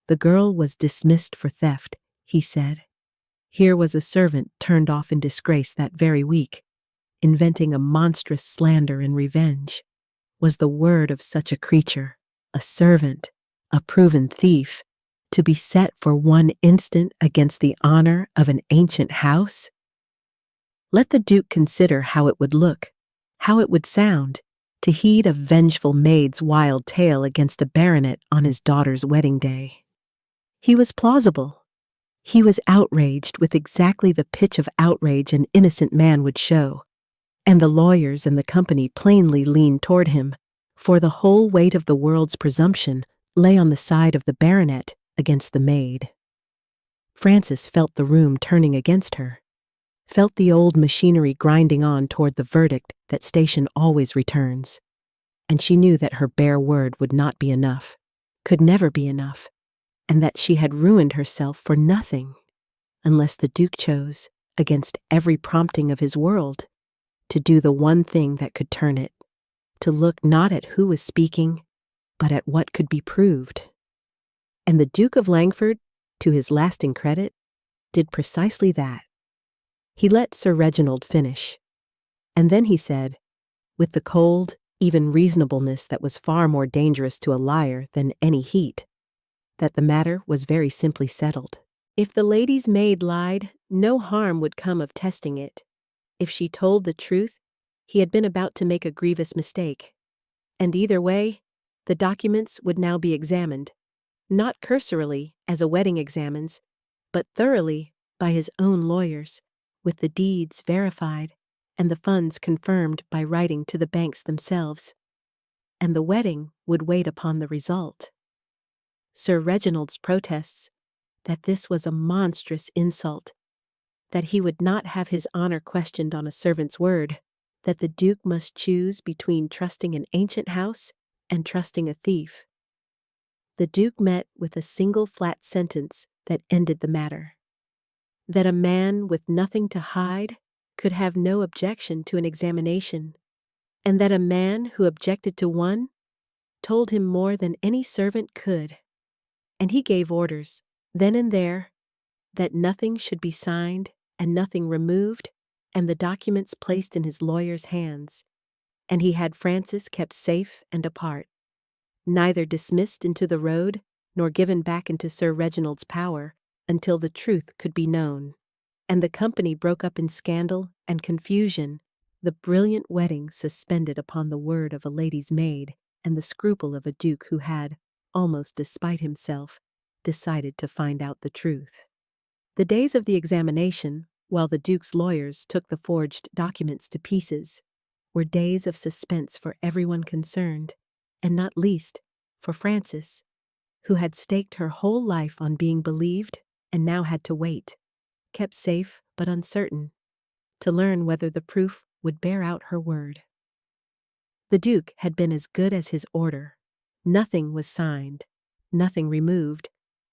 The girl was dismissed for theft, he said. Here was a servant turned off in disgrace that very week, inventing a monstrous slander in revenge. Was the word of such a creature, a servant, a proven thief, to be set for one instant against the honor of an ancient house? Let the Duke consider how it would look, how it would sound, to heed a vengeful maid's wild tale against a baronet on his daughter's wedding day. He was plausible. He was outraged with exactly the pitch of outrage an innocent man would show, and the lawyers and the company plainly leaned toward him, for the whole weight of the world's presumption lay on the side of the baronet against the maid. Frances felt the room turning against her, felt the old machinery grinding on toward the verdict that station always returns, and she knew that her bare word would not be enough, could never be enough, and that she had ruined herself for nothing, unless the Duke chose, against every prompting of his world, to do the one thing that could turn it, to look not at who was speaking, but at what could be proved. And the Duke of Langford, to his lasting credit, did precisely that. He let Sir Reginald finish, and then he said, with the cold, even reasonableness that was far more dangerous to a liar than any heat, that the matter was very simply settled. If the lady's maid lied, no harm would come of testing it. If she told the truth, he had been about to make a grievous mistake. And either way, the documents would now be examined, not cursorily, as a wedding examines, but thoroughly, by his own lawyers, with the deeds verified and the funds confirmed by writing to the banks themselves. And the wedding would wait upon the result. Sir Reginald's protests that this was a monstrous insult, that he would not have his honor questioned on a servant's word, that the Duke must choose between trusting an ancient house and trusting a thief. The Duke met with a single flat sentence that ended the matter. That a man with nothing to hide could have no objection to an examination, and that a man who objected to one told him more than any servant could. And he gave orders, then and there, that nothing should be signed and nothing removed, and the documents placed in his lawyer's hands. And he had Francis kept safe and apart, neither dismissed into the road nor given back into Sir Reginald's power until the truth could be known. And the company broke up in scandal and confusion, the brilliant wedding suspended upon the word of a lady's maid and the scruple of a duke who had, almost despite himself, decided to find out the truth. The days of the examination, while the Duke's lawyers took the forged documents to pieces, were days of suspense for everyone concerned, and not least for Frances, who had staked her whole life on being believed and now had to wait, kept safe but uncertain, to learn whether the proof would bear out her word. The Duke had been as good as his order. Nothing was signed, nothing removed,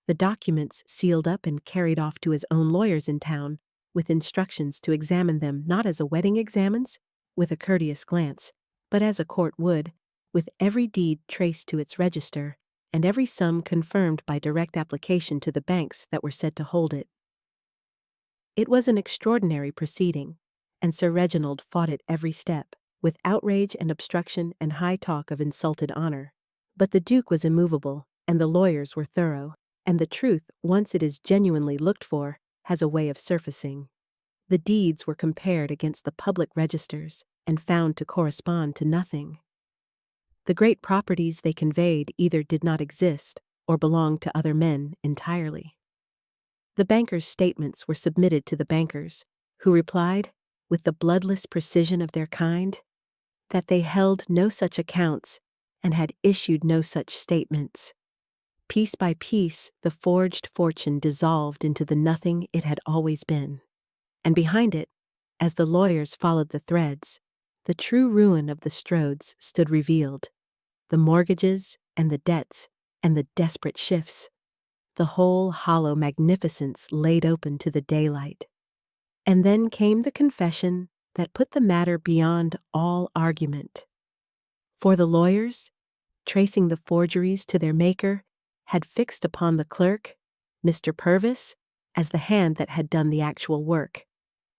the documents sealed up and carried off to his own lawyers in town, with instructions to examine them not as a wedding examines, with a courteous glance, but as a court would, with every deed traced to its register, and every sum confirmed by direct application to the banks that were said to hold it. It was an extraordinary proceeding, and Sir Reginald fought it every step, with outrage and obstruction and high talk of insulted honor. But the Duke was immovable, and the lawyers were thorough, and the truth, once it is genuinely looked for, has a way of surfacing. The deeds were compared against the public registers, and found to correspond to nothing. The great properties they conveyed either did not exist or belonged to other men entirely. The bankers' statements were submitted to the bankers, who replied, with the bloodless precision of their kind, that they held no such accounts and had issued no such statements. Piece by piece, the forged fortune dissolved into the nothing it had always been. And behind it, as the lawyers followed the threads, the true ruin of the Strodes stood revealed, the mortgages and the debts and the desperate shifts, the whole hollow magnificence laid open to the daylight. And then came the confession that put the matter beyond all argument. For the lawyers, tracing the forgeries to their maker, had fixed upon the clerk, Mr. Purvis, as the hand that had done the actual work,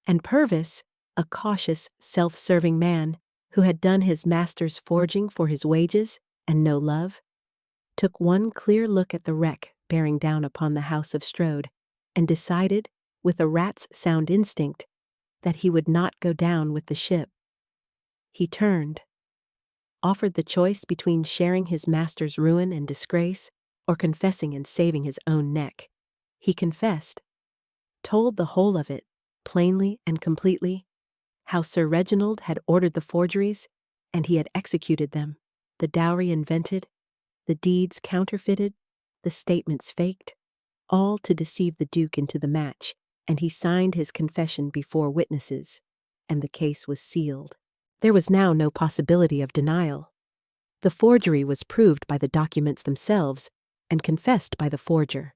and Purvis, a cautious, self-serving man who had done his master's forging for his wages and no love, took one clear look at the wreck bearing down upon the house of Strode, and decided, with a rat's sound instinct, that he would not go down with the ship. He turned, offered the choice between sharing his master's ruin and disgrace, or confessing and saving his own neck. He confessed, told the whole of it, plainly and completely, how Sir Reginald had ordered the forgeries, and he had executed them, the dowry invented, the deeds counterfeited, the statements faked, all to deceive the Duke into the match, and he signed his confession before witnesses, and the case was sealed. There was now no possibility of denial. The forgery was proved by the documents themselves, and confessed by the forger.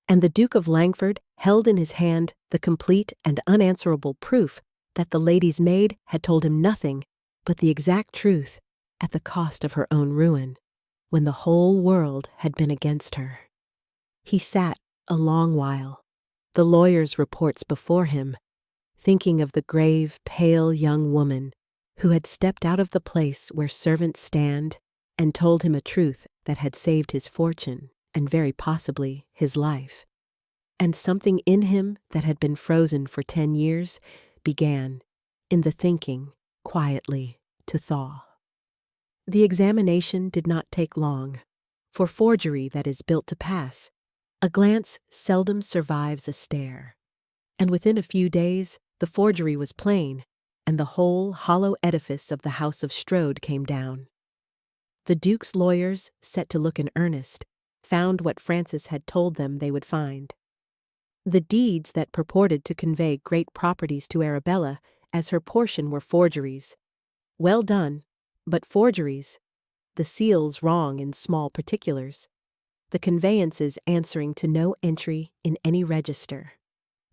And the Duke of Langford held in his hand the complete and unanswerable proof that the lady's maid had told him nothing but the exact truth at the cost of her own ruin, when the whole world had been against her. He sat a long while, the lawyer's reports before him, thinking of the grave, pale young woman who had stepped out of the place where servants stand and told him a truth that had saved his fortune and very possibly his life. And something in him that had been frozen for 10 years began, in the thinking, quietly, to thaw. The examination did not take long. For forgery that is built to pass, a glance seldom survives a stare. And within a few days, the forgery was plain, and the whole hollow edifice of the house of Strode came down. The Duke's lawyers, set to look in earnest, found what Francis had told them they would find. The deeds that purported to convey great properties to Arabella as her portion were forgeries. Well done, but forgeries. The seals wrong in small particulars. The conveyances answering to no entry in any register.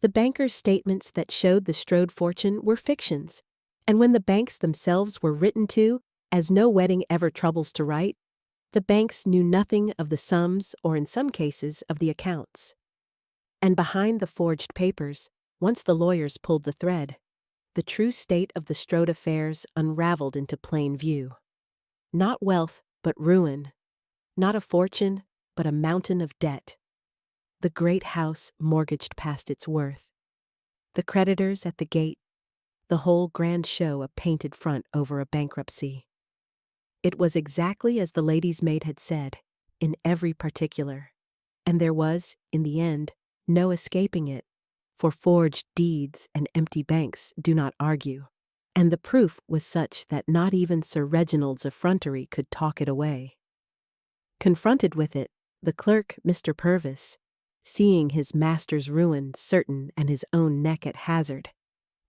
The bankers' statements that showed the Strode fortune were fictions, and when the banks themselves were written to, as no wedding ever troubles to write, the banks knew nothing of the sums or in some cases of the accounts. And behind the forged papers, once the lawyers pulled the thread, the true state of the Strode affairs unraveled into plain view. Not wealth, but ruin. Not a fortune, but a mountain of debt. The great house mortgaged past its worth. The creditors at the gate. The whole grand show a painted front over a bankruptcy. It was exactly as the lady's maid had said, in every particular. And there was, in the end, no escaping it, for forged deeds and empty banks do not argue. And the proof was such that not even Sir Reginald's effrontery could talk it away. Confronted with it, the clerk, Mr. Purvis, seeing his master's ruin certain and his own neck at hazard,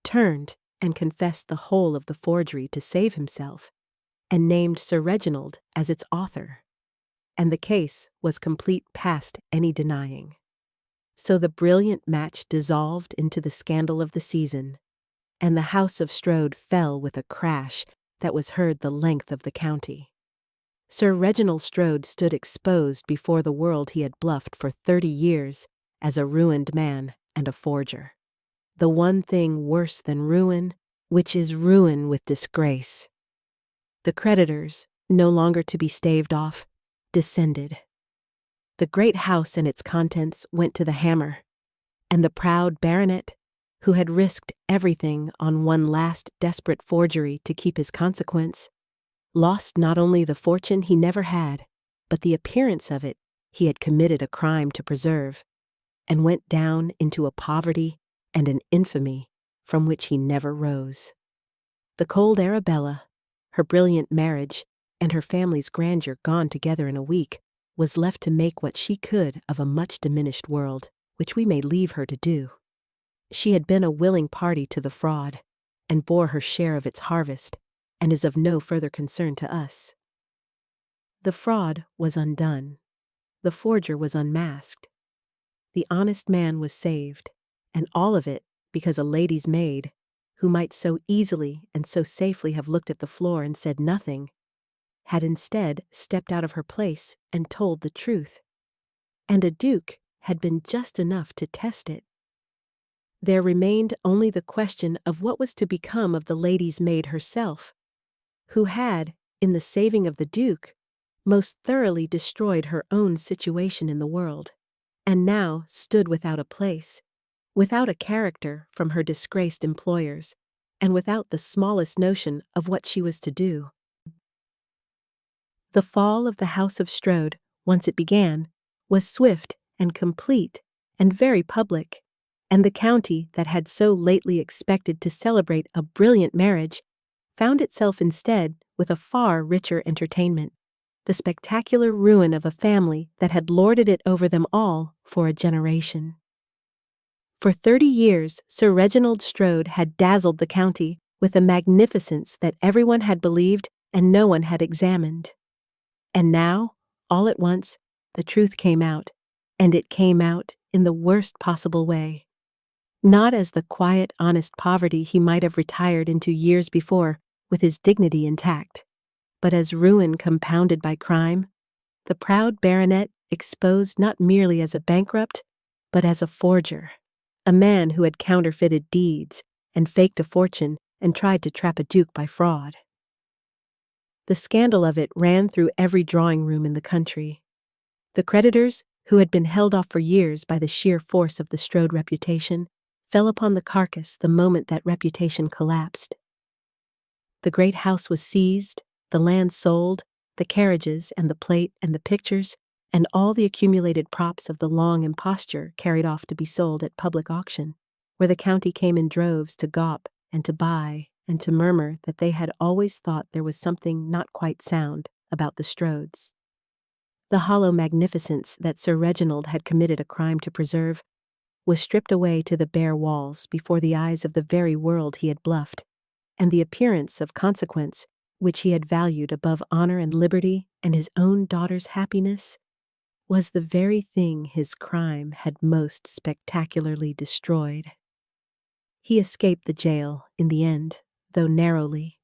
turned and confessed the whole of the forgery to save himself, and named Sir Reginald as its author. And the case was complete past any denying. So the brilliant match dissolved into the scandal of the season, and the house of Strode fell with a crash that was heard the length of the county. Sir Reginald Strode stood exposed before the world he had bluffed for 30 years as a ruined man and a forger. The one thing worse than ruin, which is ruin with disgrace. The creditors, no longer to be staved off, descended. The great house and its contents went to the hammer, and the proud baronet, who had risked everything on one last desperate forgery to keep his consequence, lost not only the fortune he never had, but the appearance of it he had committed a crime to preserve, and went down into a poverty and an infamy from which he never rose. The cold Arabella, her brilliant marriage, and her family's grandeur gone together in a week, was left to make what she could of a much diminished world, which we may leave her to do. She had been a willing party to the fraud, and bore her share of its harvest, and is of no further concern to us. The fraud was undone. The forger was unmasked. The honest man was saved, and all of it because a lady's maid, who might so easily and so safely have looked at the floor and said nothing, had instead stepped out of her place and told the truth. And a duke had been just enough to test it. There remained only the question of what was to become of the lady's maid herself, who had, in the saving of the duke, most thoroughly destroyed her own situation in the world, and now stood without a place, without a character from her disgraced employers, and without the smallest notion of what she was to do. The fall of the house of Strode, once it began, was swift and complete and very public, and the county that had so lately expected to celebrate a brilliant marriage found itself instead with a far richer entertainment, the spectacular ruin of a family that had lorded it over them all for a generation. For 30 years, Sir Reginald Strode had dazzled the county with a magnificence that everyone had believed and no one had examined. And now, all at once, the truth came out, and it came out in the worst possible way. Not as the quiet, honest poverty he might have retired into years before with his dignity intact, but as ruin compounded by crime, the proud baronet exposed not merely as a bankrupt, but as a forger, a man who had counterfeited deeds and faked a fortune and tried to trap a duke by fraud. The scandal of it ran through every drawing-room in the country. The creditors, who had been held off for years by the sheer force of the Strode reputation, fell upon the carcass the moment that reputation collapsed. The great house was seized, the land sold, the carriages and the plate and the pictures, and all the accumulated props of the long imposture carried off to be sold at public auction, where the county came in droves to gawp and to buy and to murmur that they had always thought there was something not quite sound about the Strodes. The hollow magnificence that Sir Reginald had committed a crime to preserve was stripped away to the bare walls before the eyes of the very world he had bluffed, and the appearance of consequence, which he had valued above honor and liberty and his own daughter's happiness, was the very thing his crime had most spectacularly destroyed. He escaped the jail in the end, though narrowly.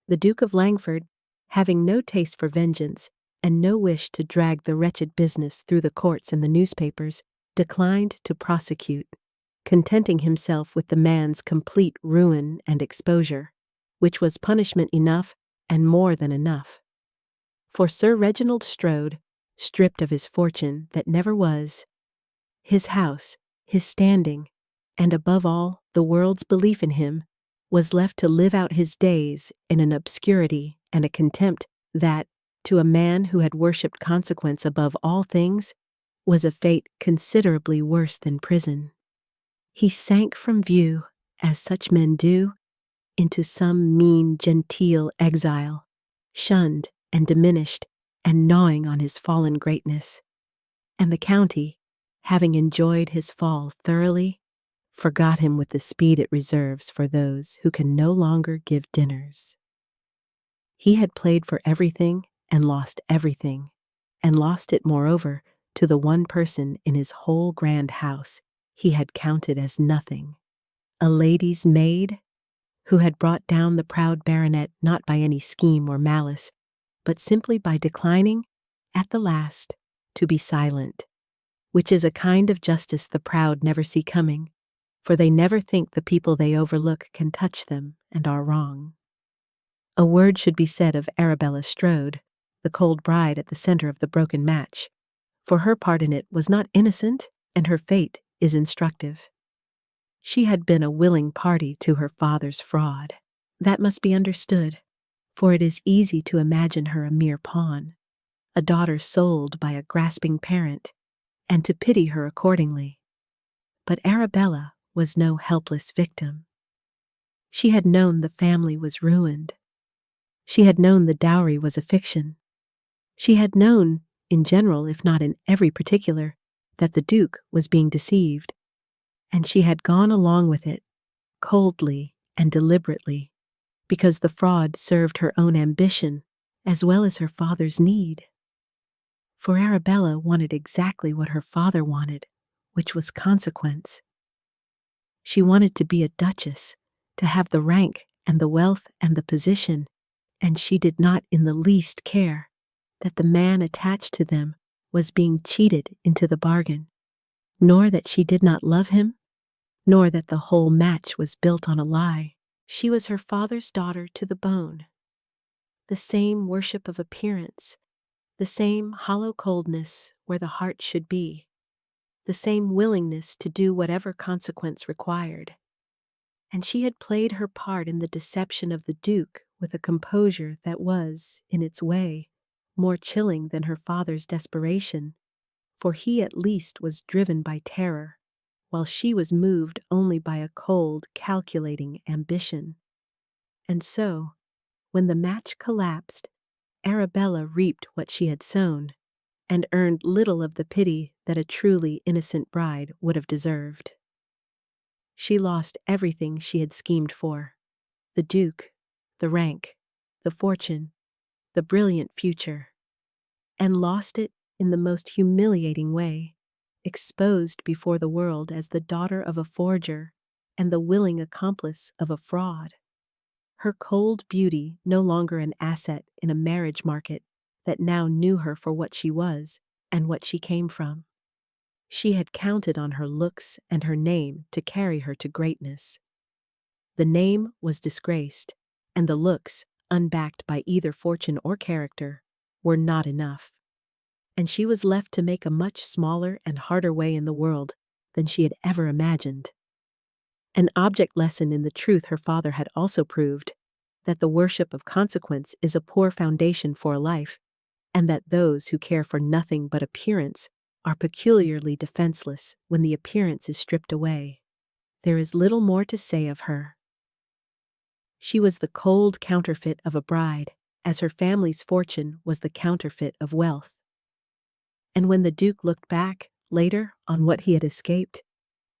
The Duke of Langford, having no taste for vengeance and no wish to drag the wretched business through the courts and the newspapers, declined to prosecute, contenting himself with the man's complete ruin and exposure, which was punishment enough and more than enough. For Sir Reginald Strode, stripped of his fortune that never was, his house, his standing, and above all, the world's belief in him, was left to live out his days in an obscurity and a contempt that, to a man who had worshipped consequence above all things, was a fate considerably worse than prison. He sank from view, as such men do, into some mean, genteel exile, shunned and diminished and gnawing on his fallen greatness. And the county, having enjoyed his fall thoroughly, forgot him with the speed it reserves for those who can no longer give dinners. He had played for everything and lost everything, and lost it, moreover, to the one person in his whole grand house he had counted as nothing, a lady's maid, who had brought down the proud baronet not by any scheme or malice, but simply by declining, at the last, to be silent, which is a kind of justice the proud never see coming, for they never think the people they overlook can touch them and are wrong. A word should be said of Arabella Strode, the cold bride at the center of the broken match, for her part in it was not innocent, and her fate is instructive. She had been a willing party to her father's fraud. That must be understood, for it is easy to imagine her a mere pawn, a daughter sold by a grasping parent, and to pity her accordingly. But Arabella was no helpless victim. She had known the family was ruined. She had known the dowry was a fiction. She had known, in general if not in every particular, that the Duke was being deceived, and she had gone along with it, coldly and deliberately, because the fraud served her own ambition as well as her father's need. For Arabella wanted exactly what her father wanted, which was consequence. She wanted to be a duchess, to have the rank and the wealth and the position, and she did not in the least care that the man attached to them was being cheated into the bargain, nor that she did not love him, nor that the whole match was built on a lie. She was her father's daughter to the bone. The same worship of appearance, the same hollow coldness where the heart should be, the same willingness to do whatever consequence required. And she had played her part in the deception of the Duke with a composure that was, in its way, more chilling than her father's desperation, for he at least was driven by terror, while she was moved only by a cold, calculating ambition. And so, when the match collapsed, Arabella reaped what she had sown, and earned little of the pity that a truly innocent bride would have deserved. She lost everything she had schemed for: the Duke, the rank, the fortune, the brilliant future, and lost it in the most humiliating way, exposed before the world as the daughter of a forger and the willing accomplice of a fraud. Her cold beauty no longer an asset in a marriage market that now knew her for what she was and what she came from. She had counted on her looks and her name to carry her to greatness. The name was disgraced, and the looks, unbacked by either fortune or character, were not enough. And she was left to make a much smaller and harder way in the world than she had ever imagined. An object lesson in the truth her father had also proved, that the worship of consequence is a poor foundation for a life, and that those who care for nothing but appearance are peculiarly defenseless when the appearance is stripped away. there is little more to say of her. She was the cold counterfeit of a bride, as her family's fortune was the counterfeit of wealth. And when the Duke looked back, later, on what he had escaped,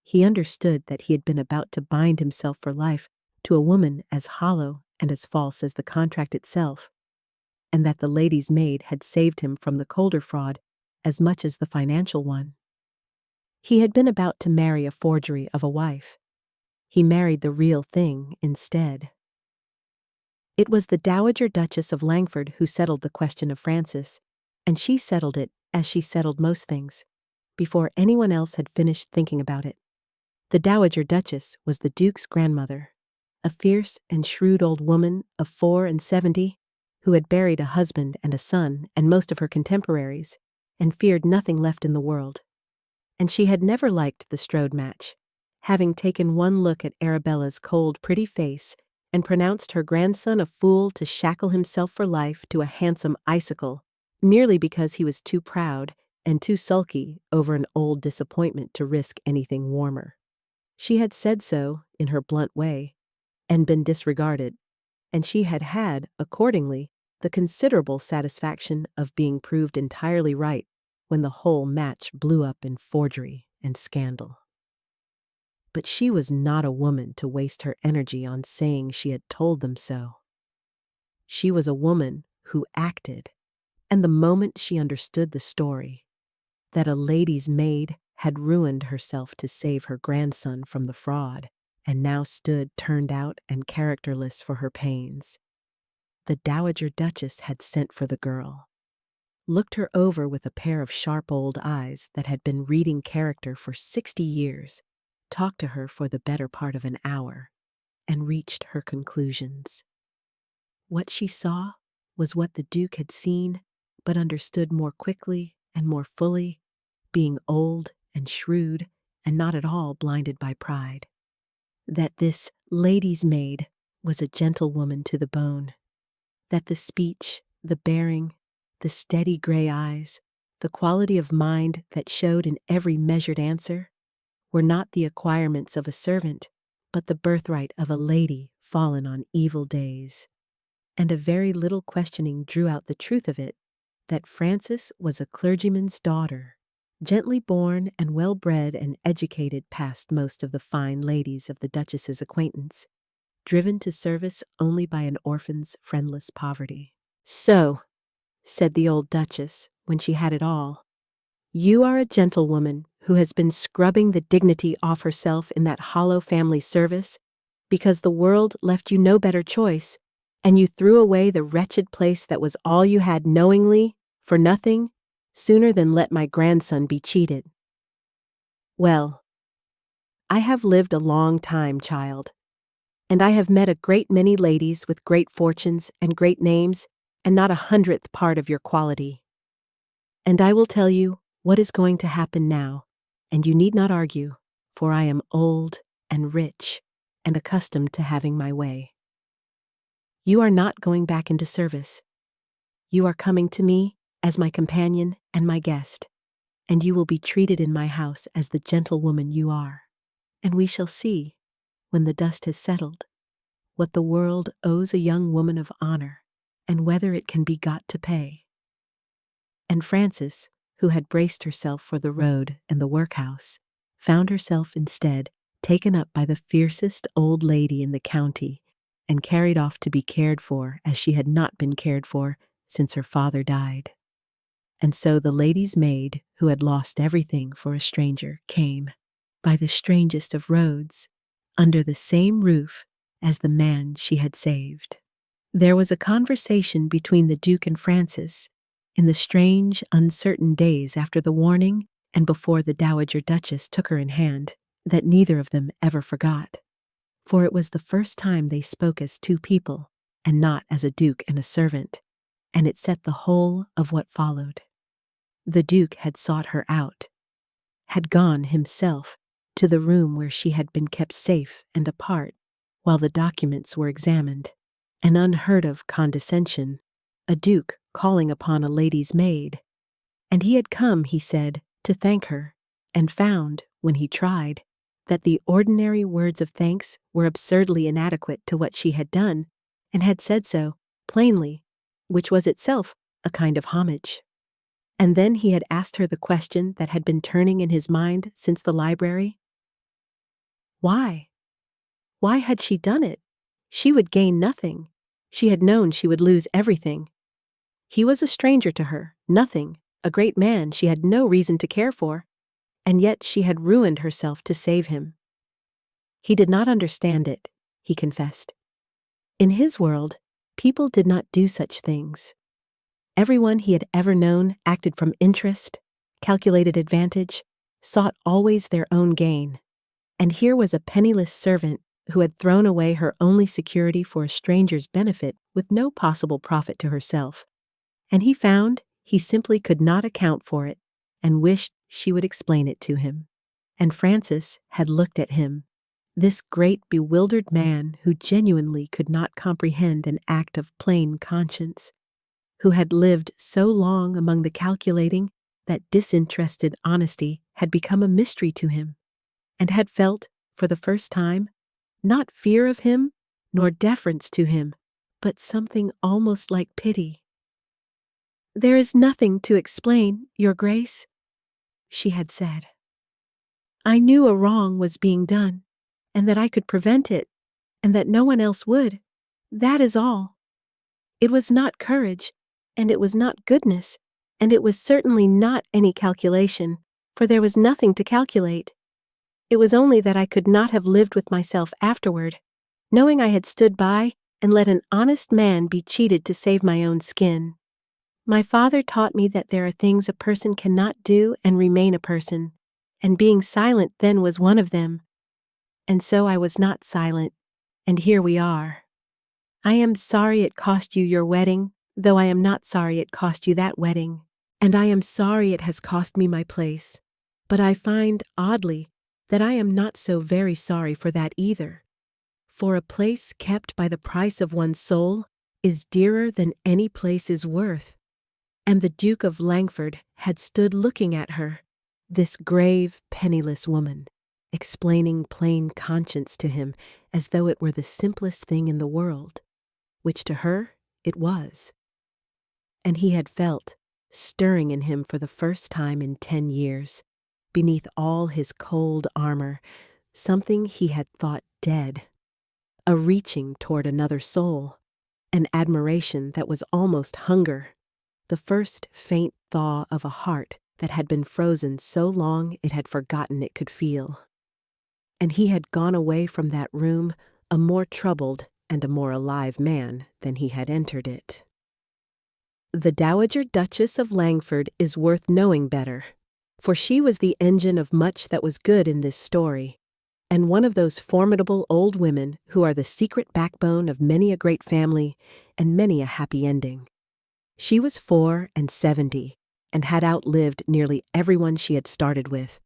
he understood that he had been about to bind himself for life to a woman as hollow and as false as the contract itself, and that the lady's maid had saved him from the colder fraud as much as the financial one. He had been about to marry a forgery of a wife. He married the real thing instead. It was the Dowager Duchess of Langford who settled the question of Francis, and she settled it as she settled most things, before anyone else had finished thinking about it. The Dowager Duchess was the Duke's grandmother, a fierce and shrewd old woman of 74, who had buried a husband and a son and most of her contemporaries, and feared nothing left in the world. And she had never liked the Strode match, having taken one look at Arabella's cold, pretty face and pronounced her grandson a fool to shackle himself for life to a handsome icicle, merely because he was too proud and too sulky over an old disappointment to risk anything warmer. She had said so, in her blunt way, and been disregarded, and she had had, accordingly, the considerable satisfaction of being proved entirely right when the whole match blew up in forgery and scandal. But she was not a woman to waste her energy on saying she had told them so. She was a woman who acted, and the moment she understood the story, that a lady's maid had ruined herself to save her grandson from the fraud, and now stood turned out and characterless for her pains, the Dowager Duchess had sent for the girl, looked her over with a pair of sharp old eyes that had been reading character for 60 years, talked to her for the better part of an hour, and reached her conclusions. What she saw was what the Duke had seen, but understood more quickly and more fully, being old and shrewd and not at all blinded by pride. That this lady's maid was a gentlewoman to the bone, that the speech, the bearing, the steady gray eyes, the quality of mind that showed in every measured answer, were not the acquirements of a servant, but the birthright of a lady fallen on evil days. And a very little questioning drew out the truth of it, that Frances was a clergyman's daughter, gently born and well-bred and educated past most of the fine ladies of the Duchess's acquaintance, driven to service only by an orphan's friendless poverty. "So," said the old Duchess, when she had it all, "you are a gentlewoman who has been scrubbing the dignity off herself in that hollow family service, because the world left you no better choice, and you threw away the wretched place that was all you had knowingly, for nothing, sooner than let my grandson be cheated. Well, I have lived a long time, child, and I have met a great many ladies with great fortunes and great names, and not 100th part of your quality. And I will tell you what is going to happen now, and you need not argue, for I am old and rich and accustomed to having my way. You are not going back into service. You are coming to me as my companion and my guest, and you will be treated in my house as the gentlewoman you are. And we shall see, when the dust has settled, what the world owes a young woman of honor, and whether it can be got to pay." And Frances, who had braced herself for the road and the workhouse, found herself instead taken up by the fiercest old lady in the county and carried off to be cared for as she had not been cared for since her father died. And so the lady's maid, who had lost everything for a stranger, came, by the strangest of roads, under the same roof as the man she had saved. There was a conversation between the Duke and Frances in the strange, uncertain days after the warning and before the Dowager Duchess took her in hand, that neither of them ever forgot. For it was the first time they spoke as two people, and not as a duke and a servant, and it set the whole of what followed. The Duke had sought her out, had gone himself to the room where she had been kept safe and apart while the documents were examined, an unheard of condescension, a duke calling upon a lady's maid. And he had come, he said, to thank her, and found, when he tried, that the ordinary words of thanks were absurdly inadequate to what she had done, and had said so, plainly, which was itself a kind of homage. And then he had asked her the question that had been turning in his mind since the library. Why? Why had she done it? She would gain nothing. She had known she would lose everything. He was a stranger to her, nothing, a great man she had no reason to care for, and yet she had ruined herself to save him. He did not understand it, he confessed. In his world, people did not do such things. Everyone he had ever known acted from interest, calculated advantage, sought always their own gain. And here was a penniless servant who had thrown away her only security for a stranger's benefit with no possible profit to herself. And he found he simply could not account for it, and wished she would explain it to him. And Frances had looked at him, this great bewildered man who genuinely could not comprehend an act of plain conscience, who had lived so long among the calculating that disinterested honesty had become a mystery to him, and had felt, for the first time, not fear of him, nor deference to him, but something almost like pity. "There is nothing to explain, Your Grace," she had said. "I knew a wrong was being done, and that I could prevent it, and that no one else would. That is all. It was not courage, and it was not goodness, and it was certainly not any calculation, for there was nothing to calculate. It was only that I could not have lived with myself afterward, knowing I had stood by and let an honest man be cheated to save my own skin. My father taught me that there are things a person cannot do and remain a person, and being silent then was one of them. And so I was not silent, and here we are. I am sorry it cost you your wedding, though I am not sorry it cost you that wedding. And I am sorry it has cost me my place, but I find, oddly, that I am not so very sorry for that either. For a place kept by the price of one's soul is dearer than any place is worth. And the Duke of Langford had stood looking at her, this grave, penniless woman, explaining plain conscience to him as though it were the simplest thing in the world, which to her it was. And he had felt, stirring in him for the first time in 10 years, beneath all his cold armor, something he had thought dead, a reaching toward another soul, an admiration that was almost hunger, the first faint thaw of a heart that had been frozen so long it had forgotten it could feel. And he had gone away from that room a more troubled and a more alive man than he had entered it. The Dowager Duchess of Langford is worth knowing better, for she was the engine of much that was good in this story, and one of those formidable old women who are the secret backbone of many a great family and many a happy ending. She was 74, and had outlived nearly everyone she had started with.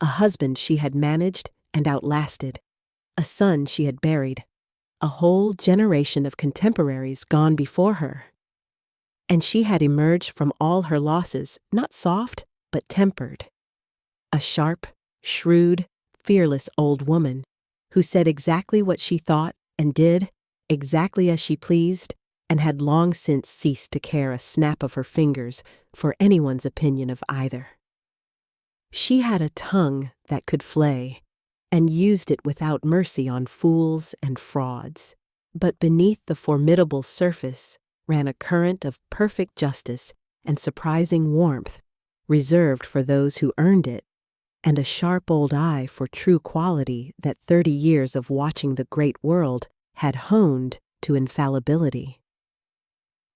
A husband she had managed and outlasted, a son she had buried, a whole generation of contemporaries gone before her. And she had emerged from all her losses not soft, but tempered. A sharp, shrewd, fearless old woman, who said exactly what she thought and did exactly as she pleased, and had long since ceased to care a snap of her fingers for anyone's opinion of either. She had a tongue that could flay, and used it without mercy on fools and frauds. But beneath the formidable surface ran a current of perfect justice and surprising warmth, reserved for those who earned it, and a sharp old eye for true quality that 30 years of watching the great world had honed to infallibility.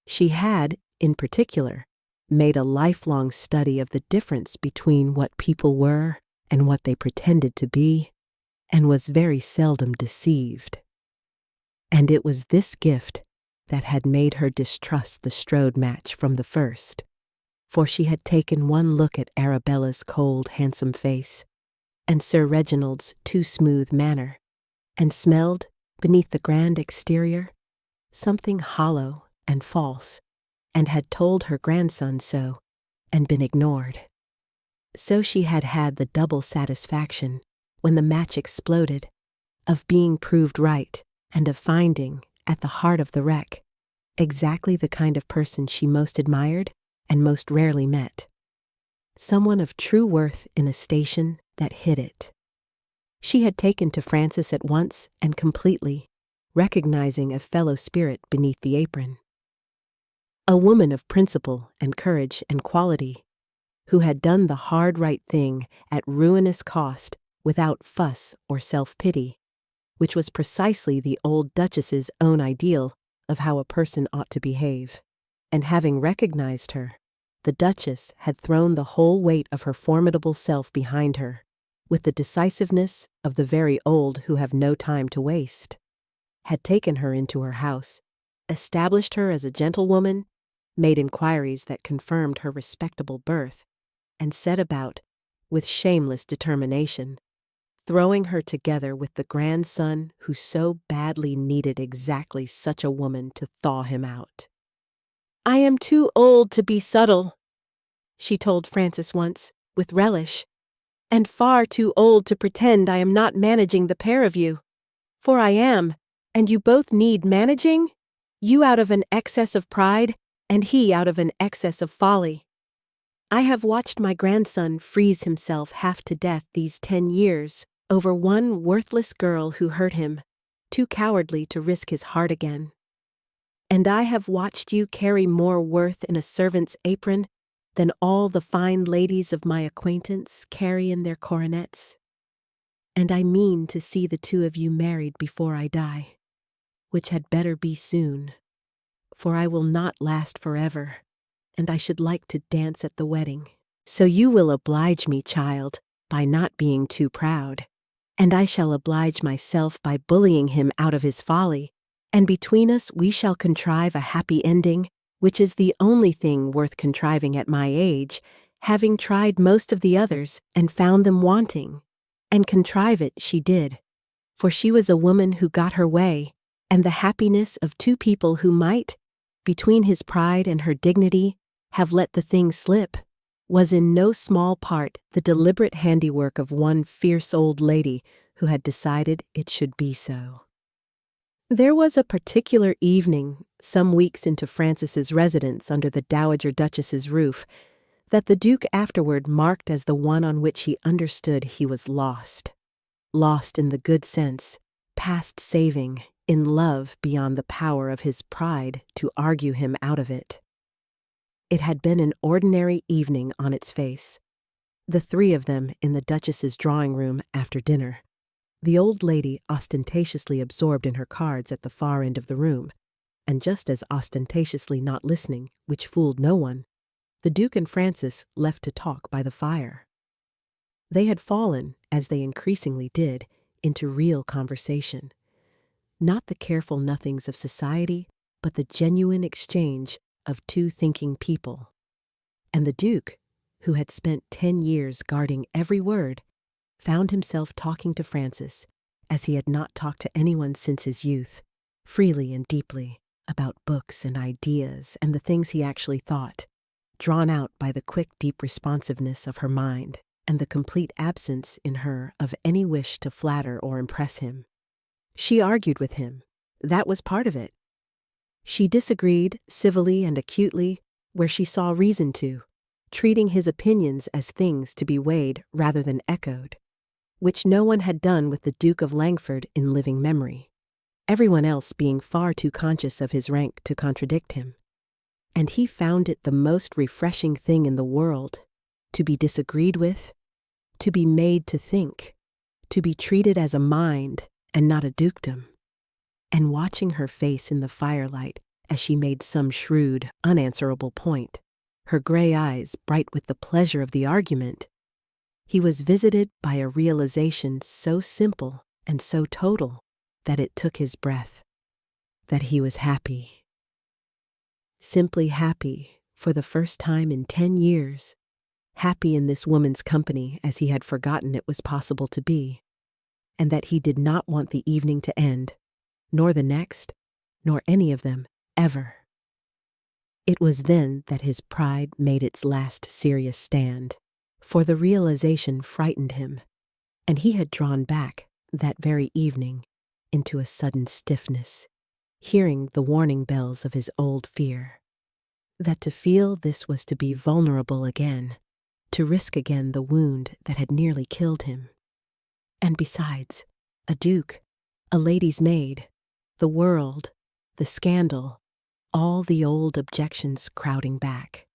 She had, in particular, made a lifelong study of the difference between what people were and what they pretended to be, and was very seldom deceived. And it was this gift that had made her distrust the Strode match from the first, for she had taken one look at Arabella's cold, handsome face, and Sir Reginald's too smooth manner, and smelled, beneath the grand exterior, something hollow and false, and had told her grandson so, and been ignored. So she had had the double satisfaction, when the match exploded, of being proved right, and of finding, at the heart of the wreck, exactly the kind of person she most admired and most rarely met. Someone of true worth in a station that hid it. She had taken to Francis at once and completely, recognizing a fellow spirit beneath the apron. A woman of principle and courage and quality, who had done the hard right thing at ruinous cost without fuss or self-pity, which was precisely the old Duchess's own ideal of how a person ought to behave. And having recognized her, the Duchess had thrown the whole weight of her formidable self behind her, with the decisiveness of the very old who have no time to waste, had taken her into her house, established her as a gentlewoman, made inquiries that confirmed her respectable birth, and set about, with shameless determination, throwing her together with the grandson who so badly needed exactly such a woman to thaw him out. "I am too old to be subtle," she told Francis once, with relish, "and far too old to pretend I am not managing the pair of you. For I am, and you both need managing, you out of an excess of pride, and he out of an excess of folly. I have watched my grandson freeze himself half to death these 10 years over one worthless girl who hurt him, too cowardly to risk his heart again. And I have watched you carry more worth in a servant's apron than all the fine ladies of my acquaintance carry in their coronets. And I mean to see the two of you married before I die, which had better be soon, for I will not last forever, and I should like to dance at the wedding. So you will oblige me, child, by not being too proud, and I shall oblige myself by bullying him out of his folly, and between us we shall contrive a happy ending, which is the only thing worth contriving at my age, having tried most of the others and found them wanting. And contrive it she did, for she was a woman who got her way, and the happiness of two people who might, between his pride and her dignity, have let the thing slip, was in no small part the deliberate handiwork of one fierce old lady who had decided it should be so. There was a particular evening, some weeks into Francis's residence under the Dowager Duchess's roof, that the Duke afterward marked as the one on which he understood he was lost. Lost in the good sense, past saving, in love beyond the power of his pride to argue him out of it. It had been an ordinary evening on its face. The three of them in the Duchess's drawing-room after dinner. The old lady ostentatiously absorbed in her cards at the far end of the room, and just as ostentatiously not listening, which fooled no one, the Duke and Francis left to talk by the fire. They had fallen, as they increasingly did, into real conversation. Not the careful nothings of society, but the genuine exchange of two thinking people. And the Duke, who had spent 10 years guarding every word, found himself talking to Francis as he had not talked to anyone since his youth, freely and deeply, about books and ideas and the things he actually thought, drawn out by the quick, deep responsiveness of her mind and the complete absence in her of any wish to flatter or impress him. She argued with him. That was part of it. She disagreed, civilly and acutely, where she saw reason to, treating his opinions as things to be weighed rather than echoed, which no one had done with the Duke of Langford in living memory, everyone else being far too conscious of his rank to contradict him. And he found it the most refreshing thing in the world, to be disagreed with, to be made to think, to be treated as a mind and not a dukedom. And watching her face in the firelight as she made some shrewd, unanswerable point, her gray eyes bright with the pleasure of the argument, he was visited by a realization so simple and so total that it took his breath, that he was happy. Simply happy for the first time in 10 years, happy in this woman's company as he had forgotten it was possible to be, and that he did not want the evening to end, nor the next, nor any of them, ever. It was then that his pride made its last serious stand, for the realization frightened him, and he had drawn back, that very evening, into a sudden stiffness, hearing the warning bells of his old fear. That to feel this was to be vulnerable again, to risk again the wound that had nearly killed him. And besides, a duke, a lady's maid, the world, the scandal, all the old objections crowding back.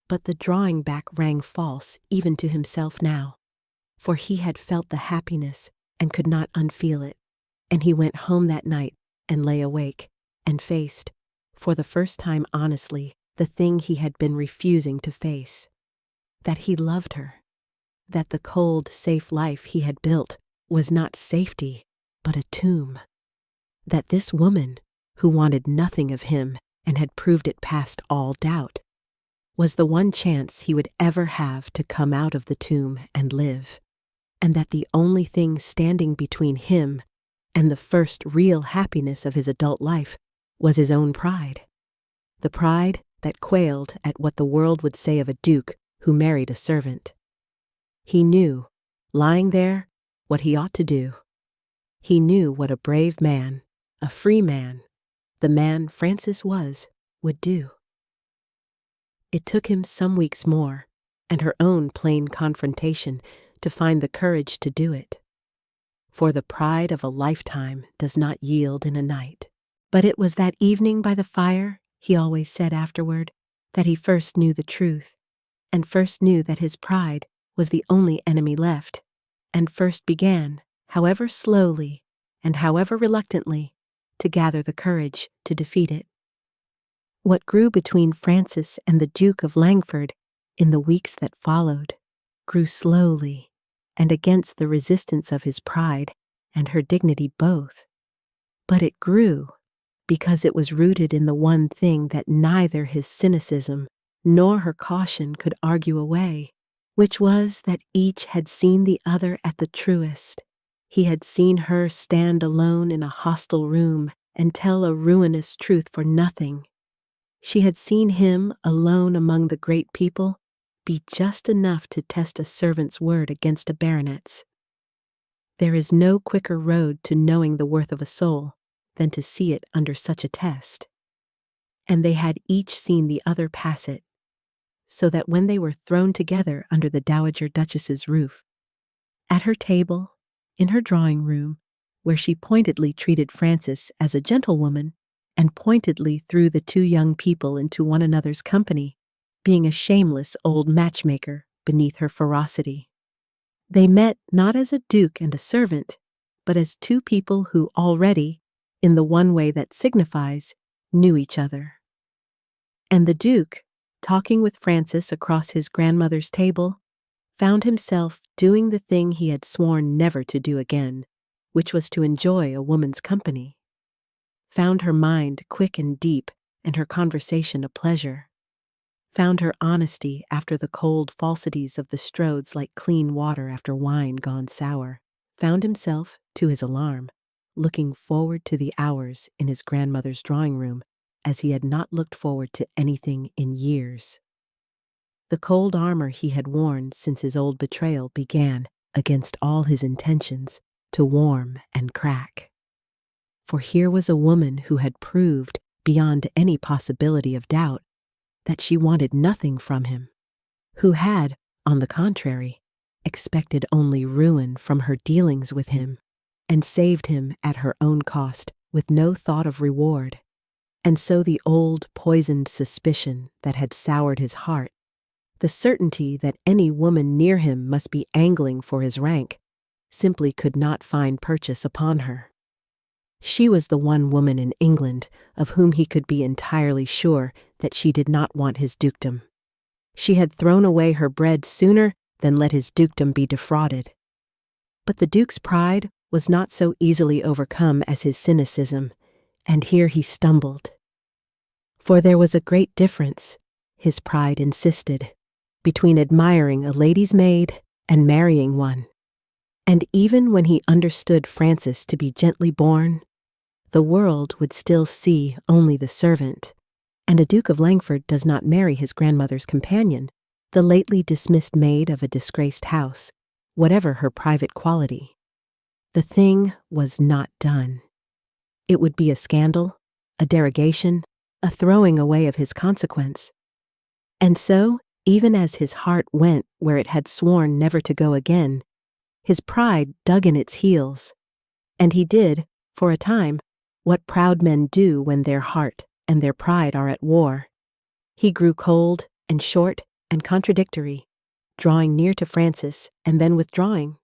But the drawing back rang false even to himself now, for he had felt the happiness and could not unfeel it, and he went home that night and lay awake and faced, for the first time honestly, the thing he had been refusing to face. That he loved her. That the cold, safe life he had built was not safety, but a tomb. That this woman, who wanted nothing of him and had proved it past all doubt, was the one chance he would ever have to come out of the tomb and live, and that the only thing standing between him and the first real happiness of his adult life was his own pride. The pride that quailed at what the world would say of a duke who married a servant. He knew, lying there, what he ought to do. He knew what a brave man, a free man, the man Francis was, would do. It took him some weeks more, and her own plain confrontation, to find the courage to do it. For the pride of a lifetime does not yield in a night. But it was that evening by the fire, he always said afterward, that he first knew the truth, and first knew that his pride was the only enemy left, and first began, however slowly and however reluctantly, to gather the courage to defeat it. What grew between Francis and the Duke of Langford in the weeks that followed grew slowly and against the resistance of his pride and her dignity both. But it grew because it was rooted in the one thing that neither his cynicism nor her caution could argue away, which was that each had seen the other at the truest. He had seen her stand alone in a hostile room and tell a ruinous truth for nothing. She had seen him, alone among the great people, be just enough to test a servant's word against a baronet's. There is no quicker road to knowing the worth of a soul than to see it under such a test. And they had each seen the other pass it, so that when they were thrown together under the Dowager Duchess's roof, at her table, in her drawing room, where she pointedly treated Francis as a gentlewoman, and pointedly threw the two young people into one another's company, being a shameless old matchmaker beneath her ferocity. They met not as a duke and a servant, but as two people who already, in the one way that signifies, knew each other. And the duke, talking with Francis across his grandmother's table, found himself doing the thing he had sworn never to do again, which was to enjoy a woman's company. Found her mind quick and deep, and her conversation a pleasure. Found her honesty after the cold falsities of the Strodes like clean water after wine gone sour. Found himself, to his alarm, looking forward to the hours in his grandmother's drawing room as he had not looked forward to anything in years. The cold armor he had worn since his old betrayal began, against all his intentions, to warm and crack. For here was a woman who had proved, beyond any possibility of doubt, that she wanted nothing from him, who had, on the contrary, expected only ruin from her dealings with him, and saved him at her own cost with no thought of reward. And so the old poisoned suspicion that had soured his heart, the certainty that any woman near him must be angling for his rank, simply could not find purchase upon her. She was the one woman in England of whom he could be entirely sure that she did not want his dukedom. She had thrown away her bread sooner than let his dukedom be defrauded. But the duke's pride was not so easily overcome as his cynicism, and here he stumbled. For there was a great difference, his pride insisted, between admiring a lady's maid and marrying one. And even when he understood Francis to be gently born, the world would still see only the servant, and a Duke of Langford does not marry his grandmother's companion, the lately dismissed maid of a disgraced house, whatever her private quality. The thing was not done. It would be a scandal, a derogation, a throwing away of his consequence. And so, even as his heart went where it had sworn never to go again, his pride dug in its heels, and he did, for a time, what proud men do when their heart and their pride are at war. He grew cold and short and contradictory, drawing near to Francis and then withdrawing,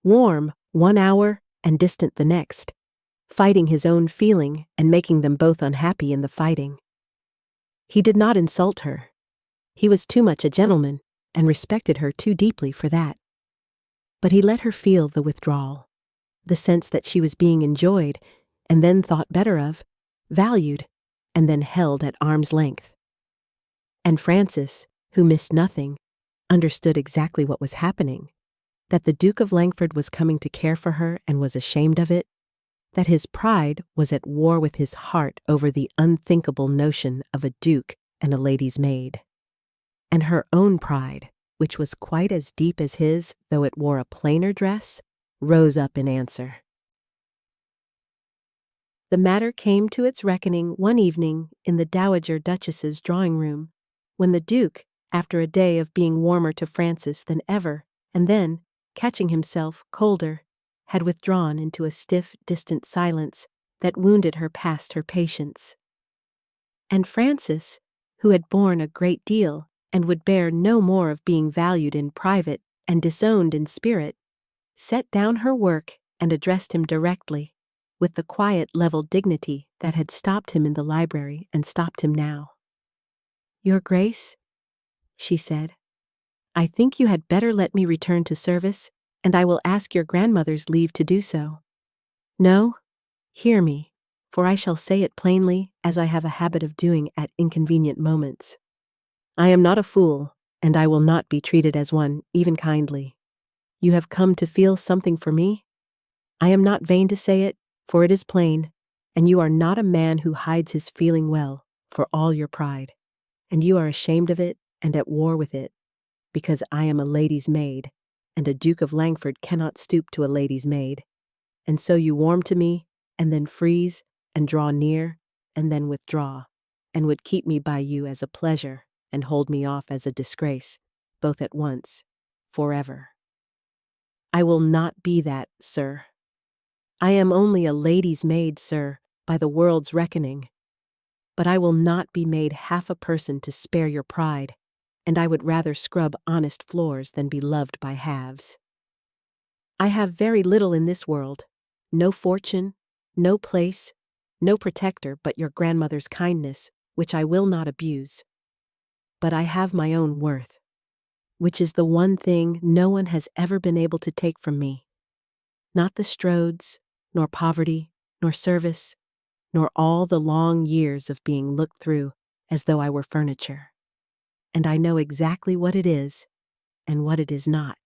warm one hour and distant the next, fighting his own feeling and making them both unhappy in the fighting. He did not insult her. He was too much a gentleman and respected her too deeply for that. But he let her feel the withdrawal, the sense that she was being enjoyed and then thought better of, valued, and then held at arm's length. And Francis, who missed nothing, understood exactly what was happening, that the Duke of Langford was coming to care for her and was ashamed of it, that his pride was at war with his heart over the unthinkable notion of a duke and a lady's maid. And her own pride, which was quite as deep as his, though it wore a plainer dress, rose up in answer. The matter came to its reckoning one evening in the Dowager Duchess's drawing room, when the Duke, after a day of being warmer to Francis than ever, and then, catching himself colder, had withdrawn into a stiff, distant silence that wounded her past her patience. And Francis, who had borne a great deal and would bear no more of being valued in private and disowned in spirit, set down her work and addressed him directly, with the quiet, level dignity that had stopped him in the library and stopped him now. "Your Grace," she said, "I think you had better let me return to service, and I will ask your grandmother's leave to do so. No, hear me, for I shall say it plainly, as I have a habit of doing at inconvenient moments. I am not a fool, and I will not be treated as one, even kindly. You have come to feel something for me? I am not vain to say it, for it is plain, and you are not a man who hides his feeling well, for all your pride, and you are ashamed of it and at war with it, because I am a lady's maid, and a Duke of Langford cannot stoop to a lady's maid, and so you warm to me, and then freeze, and draw near, and then withdraw, and would keep me by you as a pleasure, and hold me off as a disgrace, both at once, forever. I will not be that, sir. I am only a lady's maid, sir, by the world's reckoning. But I will not be made half a person to spare your pride, and I would rather scrub honest floors than be loved by halves. I have very little in this world, no fortune, no place, no protector but your grandmother's kindness, which I will not abuse. But I have my own worth, which is the one thing no one has ever been able to take from me. Not the Strodes, nor poverty, nor service, nor all the long years of being looked through as though I were furniture. And I know exactly what it is, and what it is not.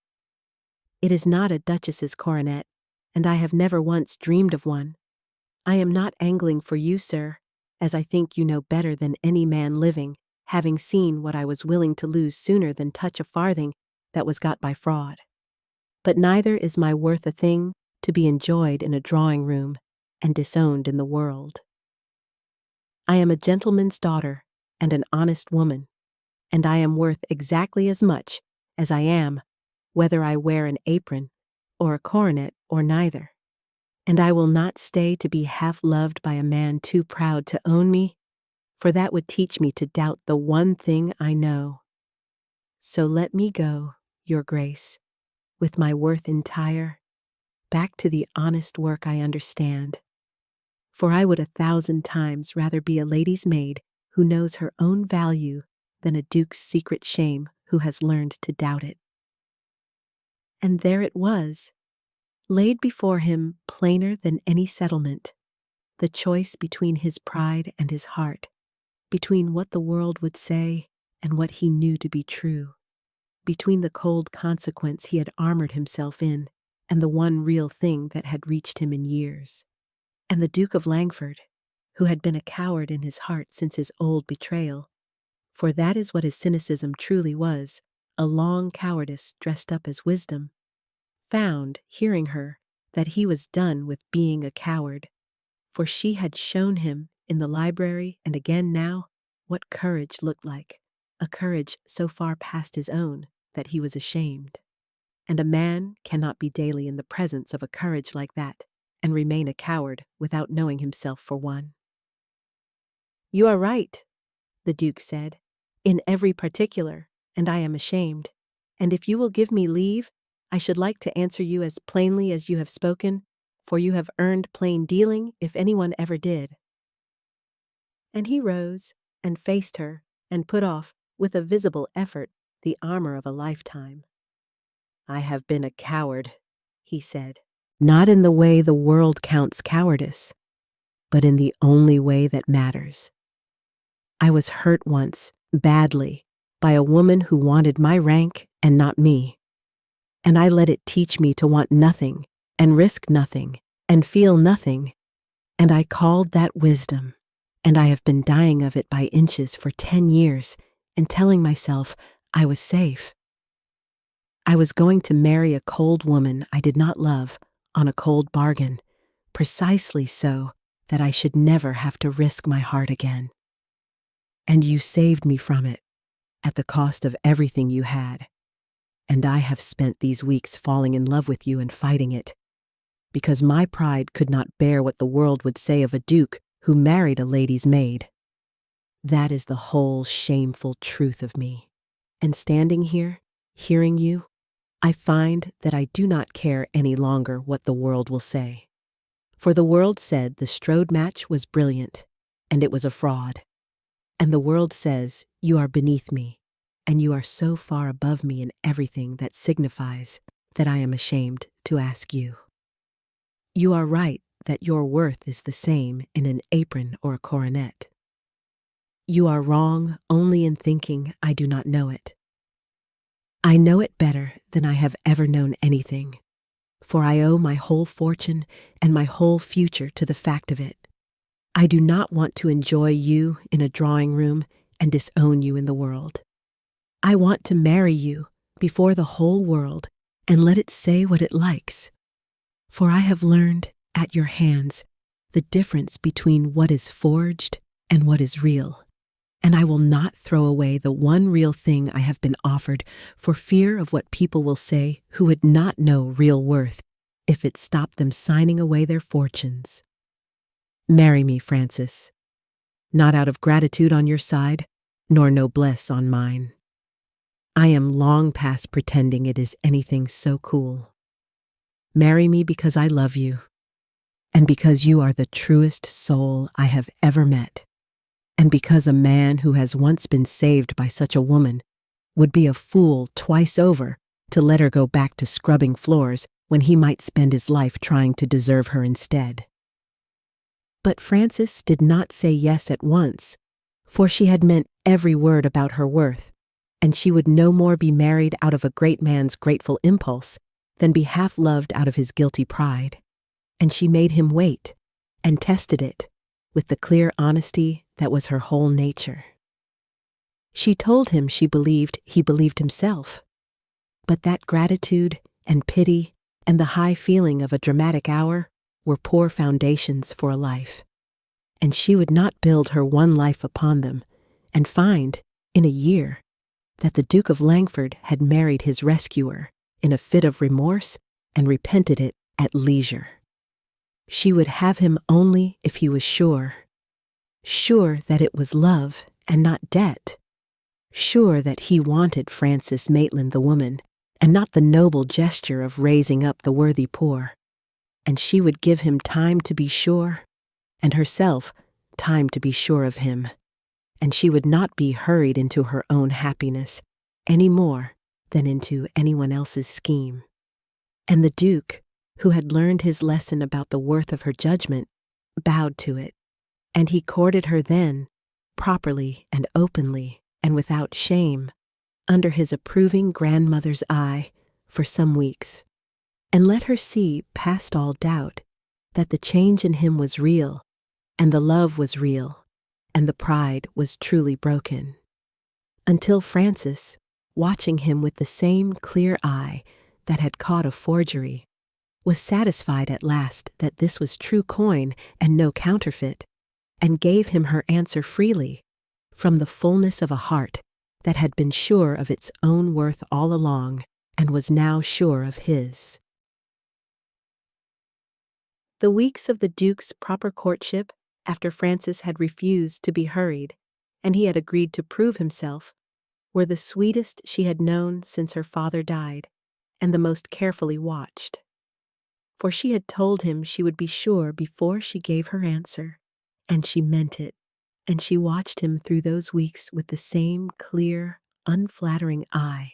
It is not a duchess's coronet, and I have never once dreamed of one. I am not angling for you, sir, as I think you know better than any man living, having seen what I was willing to lose sooner than touch a farthing that was got by fraud. But neither is my worth a thing to be enjoyed in a drawing room and disowned in the world. I am a gentleman's daughter and an honest woman, and I am worth exactly as much as I am, whether I wear an apron or a coronet or neither. And I will not stay to be half loved by a man too proud to own me, for that would teach me to doubt the one thing I know. So let me go, your Grace, with my worth entire, back to the honest work I understand. For I would 1,000 times rather be a lady's maid who knows her own value than a duke's secret shame who has learned to doubt it. And there it was, laid before him plainer than any settlement, the choice between his pride and his heart, between what the world would say and what he knew to be true, between the cold consequence he had armored himself in and the one real thing that had reached him in years. And the Duke of Langford, who had been a coward in his heart since his old betrayal, for that is what his cynicism truly was, a long cowardice dressed up as wisdom, found, hearing her, that he was done with being a coward, for she had shown him, in the library and again now, what courage looked like, a courage so far past his own that he was ashamed. And a man cannot be daily in the presence of a courage like that and remain a coward without knowing himself for one. "You are right," the Duke said, "in every particular, and I am ashamed. And if you will give me leave, I should like to answer you as plainly as you have spoken, for you have earned plain dealing if anyone ever did." And he rose and faced her and put off, with a visible effort, the armor of a lifetime. "I have been a coward," he said, "not in the way the world counts cowardice, but in the only way that matters. I was hurt once, badly, by a woman who wanted my rank and not me. And I let it teach me to want nothing, and risk nothing, and feel nothing. And I called that wisdom, and I have been dying of it by inches for 10 years, and telling myself I was safe. I was going to marry a cold woman I did not love on a cold bargain, precisely so that I should never have to risk my heart again. And you saved me from it, at the cost of everything you had. And I have spent these weeks falling in love with you and fighting it, because my pride could not bear what the world would say of a duke who married a lady's maid. That is the whole shameful truth of me. And standing here, hearing you, I find that I do not care any longer what the world will say. For the world said the Strode match was brilliant, and it was a fraud. And the world says you are beneath me, and you are so far above me in everything that signifies that I am ashamed to ask you. You are right that your worth is the same in an apron or a coronet. You are wrong only in thinking I do not know it. I know it better than I have ever known anything, for I owe my whole fortune and my whole future to the fact of it. I do not want to enjoy you in a drawing room and disown you in the world. I want to marry you before the whole world and let it say what it likes. For I have learned at your hands the difference between what is forged and what is real. And I will not throw away the one real thing I have been offered for fear of what people will say who would not know real worth if it stopped them signing away their fortunes. Marry me, Francis, not out of gratitude on your side, nor noblesse on mine. I am long past pretending it is anything so cool. Marry me because I love you, and because you are the truest soul I have ever met, and because a man who has once been saved by such a woman would be a fool twice over to let her go back to scrubbing floors when he might spend his life trying to deserve her instead. But Frances did not say yes at once, for she had meant every word about her worth, and she would no more be married out of a great man's grateful impulse than be half loved out of his guilty pride. And she made him wait, and tested it, with the clear honesty that was her whole nature. She told him she believed he believed himself, but that gratitude and pity and the high feeling of a dramatic hour were poor foundations for a life, and she would not build her one life upon them, and find, in a year, that the Duke of Langford had married his rescuer in a fit of remorse and repented it at leisure. She would have him only if he was sure that it was love and not debt, sure that he wanted Frances Maitland the woman, and not the noble gesture of raising up the worthy poor. And she would give him time to be sure, and herself time to be sure of him, and she would not be hurried into her own happiness any more than into anyone else's scheme. And the Duke, who had learned his lesson about the worth of her judgment, bowed to it, and he courted her then, properly and openly and without shame, under his approving grandmother's eye, for some weeks, and let her see past all doubt that the change in him was real, and the love was real, and the pride was truly broken. Until Frances, watching him with the same clear eye, that had caught a forgery, was satisfied at last that this was true coin and no counterfeit, and gave him her answer freely, from the fullness of a heart that had been sure of its own worth all along and was now sure of his. The weeks of the Duke's proper courtship, after Frances had refused to be hurried, and he had agreed to prove himself, were the sweetest she had known since her father died, and the most carefully watched. For she had told him she would be sure before she gave her answer, and she meant it, and she watched him through those weeks with the same clear, unflattering eye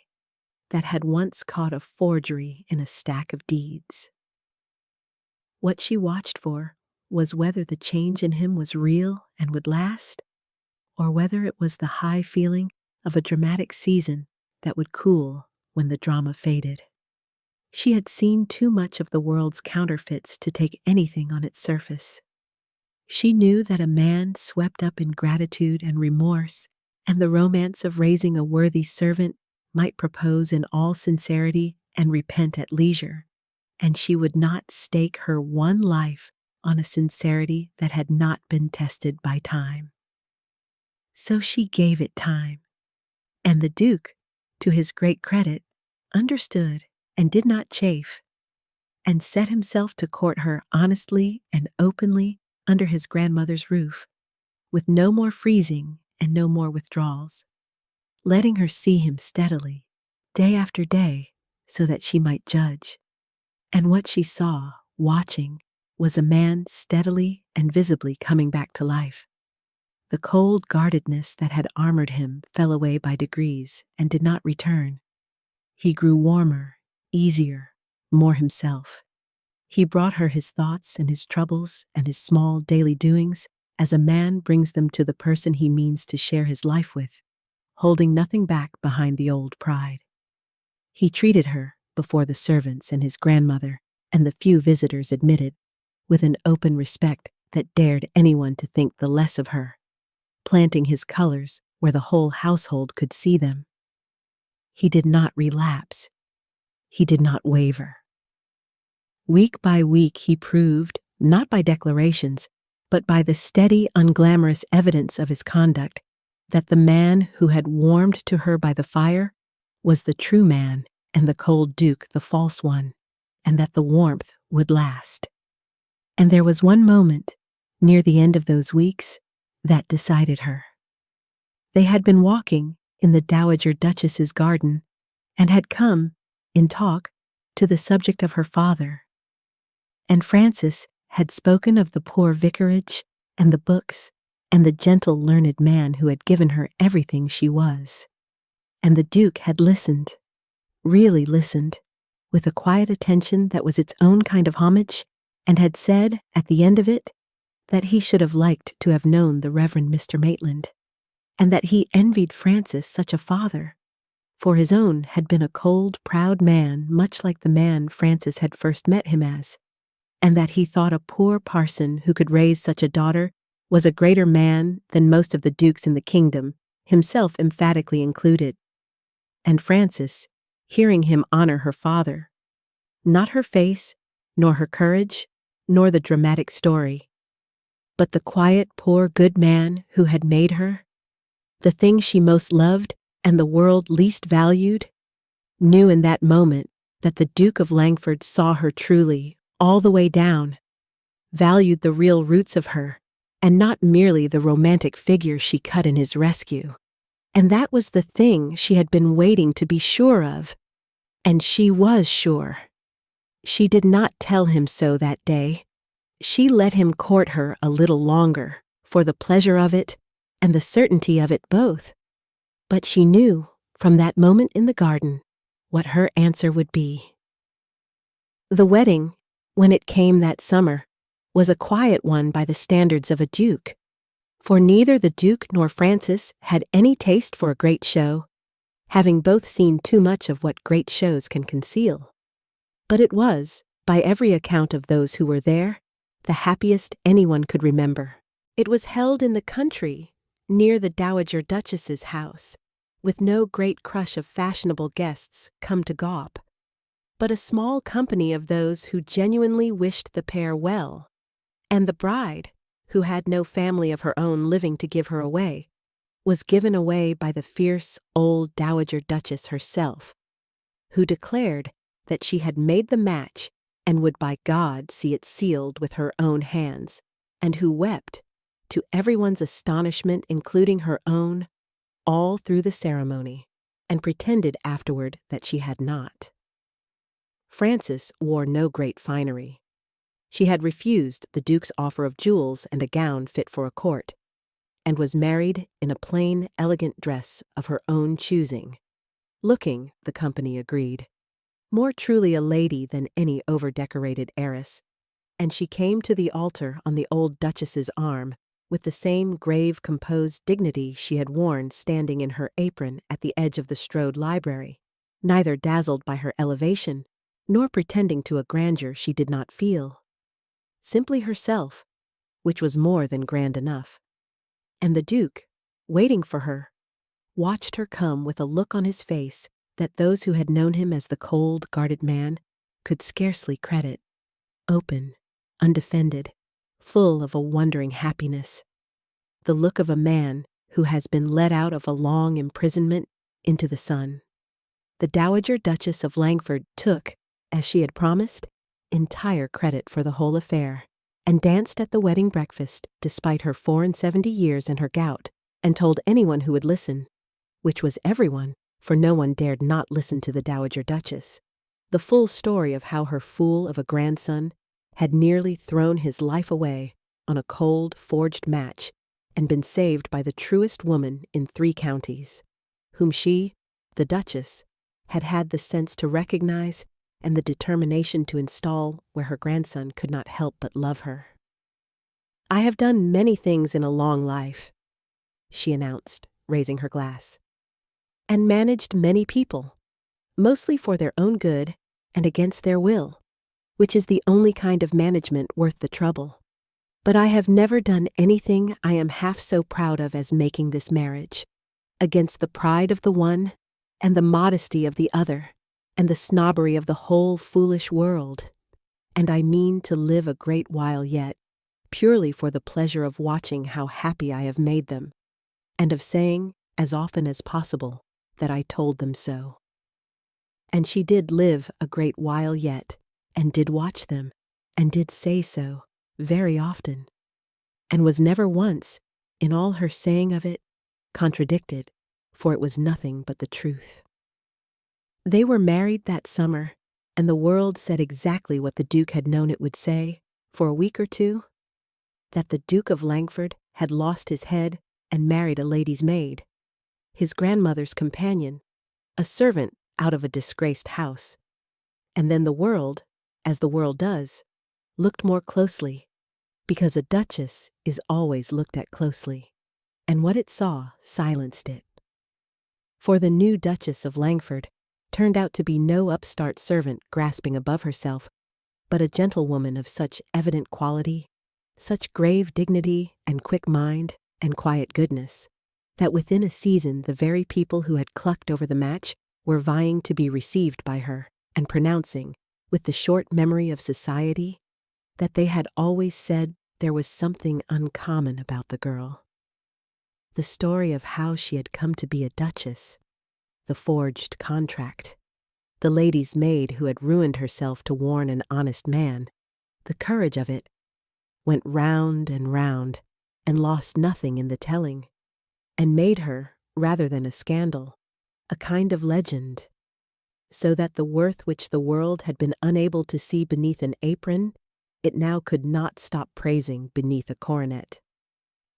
that had once caught a forgery in a stack of deeds. What she watched for was whether the change in him was real and would last, or whether it was the high feeling of a dramatic season that would cool when the drama faded. She had seen too much of the world's counterfeits to take anything on its surface. She knew that a man swept up in gratitude and remorse and the romance of raising a worthy servant might propose in all sincerity and repent at leisure, and she would not stake her one life on a sincerity that had not been tested by time. So she gave it time, and the Duke, to his great credit, understood and did not chafe, and set himself to court her honestly and openly under his grandmother's roof, with no more freezing and no more withdrawals, letting her see him steadily, day after day, so that she might judge. And what she saw, watching, was a man steadily and visibly coming back to life. The cold guardedness that had armored him fell away by degrees and did not return. He grew warmer, easier, more himself. He brought her his thoughts and his troubles and his small daily doings as a man brings them to the person he means to share his life with, holding nothing back behind the old pride. He treated her, before the servants and his grandmother and the few visitors admitted, with an open respect that dared anyone to think the less of her, planting his colors where the whole household could see them. He did not relapse. He did not waver. Week by week he proved, not by declarations, but by the steady, unglamorous evidence of his conduct, that the man who had warmed to her by the fire was the true man and the cold Duke the false one, and that the warmth would last. And there was one moment, near the end of those weeks, that decided her. They had been walking in the Dowager Duchess's garden, and had come, in talk, to the subject of her father. And Frances had spoken of the poor vicarage, and the books, and the gentle learned man who had given her everything she was. And the Duke had listened, really listened, with a quiet attention that was its own kind of homage, and had said, at the end of it, that he should have liked to have known the Reverend Mr. Maitland, and that he envied Frances such a father, for his own had been a cold, proud man much like the man Frances had first met him as, and that he thought a poor parson who could raise such a daughter was a greater man than most of the dukes in the kingdom, himself emphatically included. And Frances, hearing him honor her father, not her face, nor her courage, nor the dramatic story, but the quiet, poor, good man who had made her, the thing she most loved and the world least valued, knew in that moment that the Duke of Langford saw her truly, all the way down, valued the real roots of her, and not merely the romantic figure she cut in his rescue. And that was the thing she had been waiting to be sure of. And she was sure. She did not tell him so that day. She let him court her a little longer, for the pleasure of it and the certainty of it both. But she knew, from that moment in the garden, what her answer would be. The wedding, when it came that summer, was a quiet one by the standards of a duke, for neither the Duke nor Frances had any taste for a great show, having both seen too much of what great shows can conceal. But it was, by every account of those who were there, the happiest anyone could remember. It was held in the country, near the Dowager Duchess's house, with no great crush of fashionable guests come to gawp, but a small company of those who genuinely wished the pair well, and the bride, who had no family of her own living to give her away, was given away by the fierce old Dowager Duchess herself, who declared that she had made the match and would by God see it sealed with her own hands, and who wept, to everyone's astonishment including her own, all through the ceremony, and pretended afterward that she had not. Frances wore no great finery. She had refused the Duke's offer of jewels and a gown fit for a court, and was married in a plain, elegant dress of her own choosing, looking, the company agreed, more truly a lady than any over-decorated heiress, and she came to the altar on the old Duchess's arm with the same grave, composed dignity she had worn standing in her apron at the edge of the Strodes library, neither dazzled by her elevation, nor pretending to a grandeur she did not feel. Simply herself, which was more than grand enough. And the Duke, waiting for her, watched her come with a look on his face that those who had known him as the cold, guarded man could scarcely credit, open, undefended, full of a wondering happiness, the look of a man who has been let out of a long imprisonment into the sun. The Dowager Duchess of Langford took, as she had promised, entire credit for the whole affair, and danced at the wedding breakfast despite her 74 years and her gout, and told anyone who would listen, which was everyone, for no one dared not listen to the Dowager Duchess, the full story of how her fool of a grandson had nearly thrown his life away on a cold, forged match and been saved by the truest woman in 3 counties, whom she, the Duchess, had had the sense to recognize and the determination to install where her grandson could not help but love her. "I have done many things in a long life," she announced, raising her glass, "and managed many people, mostly for their own good and against their will, which is the only kind of management worth the trouble. But I have never done anything I am half so proud of as making this marriage, against the pride of the one and the modesty of the other, and the snobbery of the whole foolish world. And I mean to live a great while yet, purely for the pleasure of watching how happy I have made them, and of saying, as often as possible, that I told them so." And she did live a great while yet, and did watch them, and did say so, very often, and was never once, in all her saying of it, contradicted, for it was nothing but the truth. They were married that summer, and the world said exactly what the Duke had known it would say, for a week or two, that the Duke of Langford had lost his head and married a lady's maid, his grandmother's companion, a servant out of a disgraced house. And then the world, as the world does, looked more closely, because a duchess is always looked at closely, and what it saw silenced it. For the new Duchess of Langford turned out to be no upstart servant grasping above herself, but a gentlewoman of such evident quality, such grave dignity and quick mind and quiet goodness, that within a season the very people who had clucked over the match were vying to be received by her, and pronouncing, with the short memory of society, that they had always said there was something uncommon about the girl. The story of how she had come to be a duchess, the forged contract, the lady's maid who had ruined herself to warn an honest man, the courage of it, went round and lost nothing in the telling, and made her, rather than a scandal, a kind of legend, so that the worth which the world had been unable to see beneath an apron, it now could not stop praising beneath a coronet.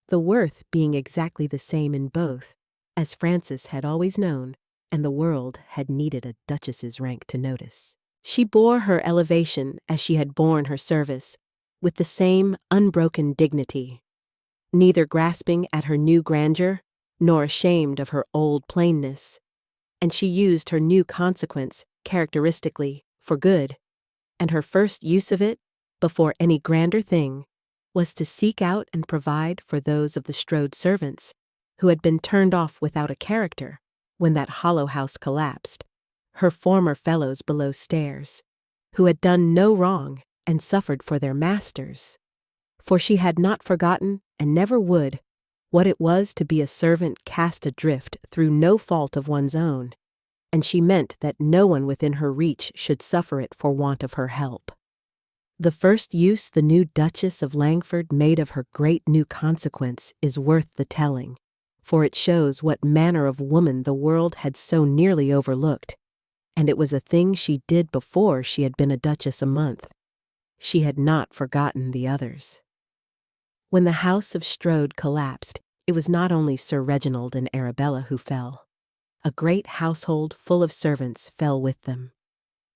The worth being exactly the same in both, as Frances had always known, and the world had needed a duchess's rank to notice. She bore her elevation as she had borne her service, with the same unbroken dignity, neither grasping at her new grandeur, nor ashamed of her old plainness, and she used her new consequence characteristically for good, and her first use of it, before any grander thing, was to seek out and provide for those of the Strodes servants who had been turned off without a character when that hollow house collapsed, her former fellows below stairs, who had done no wrong and suffered for their masters. For she had not forgotten, and never would, what it was to be a servant cast adrift through no fault of one's own, and she meant that no one within her reach should suffer it for want of her help. The first use the new Duchess of Langford made of her great new consequence is worth the telling, for it shows what manner of woman the world had so nearly overlooked, and it was a thing she did before she had been a duchess a month. She had not forgotten the others. When the house of Strodes collapsed, it was not only Sir Reginald and Arabella who fell. A great household full of servants fell with them.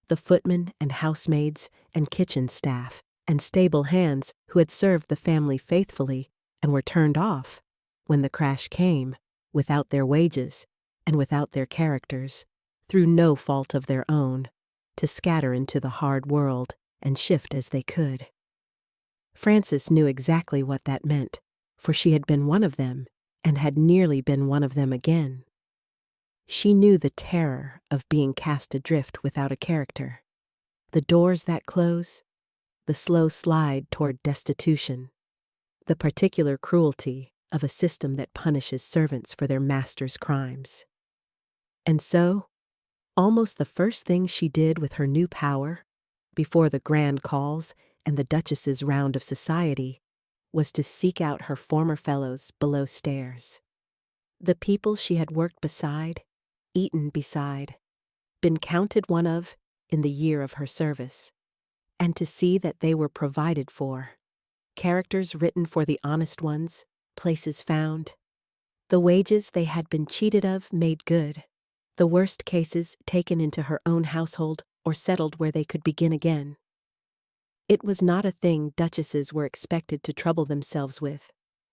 The footmen and housemaids and kitchen staff and stable hands who had served the family faithfully and were turned off, when the crash came, without their wages and without their characters, through no fault of their own, to scatter into the hard world and shift as they could. Frances knew exactly what that meant, for she had been one of them and had nearly been one of them again. She knew the terror of being cast adrift without a character, the doors that close, the slow slide toward destitution, the particular cruelty of a system that punishes servants for their master's crimes. And so, almost the first thing she did with her new power, before the grand calls and the Duchess's round of society, was to seek out her former fellows below stairs. The people she had worked beside, eaten beside, been counted one of in the year of her service, and to see that they were provided for, characters written for the honest ones, places found, the wages they had been cheated of made good, the worst cases taken into her own household or settled where they could begin again. It was not a thing duchesses were expected to trouble themselves with.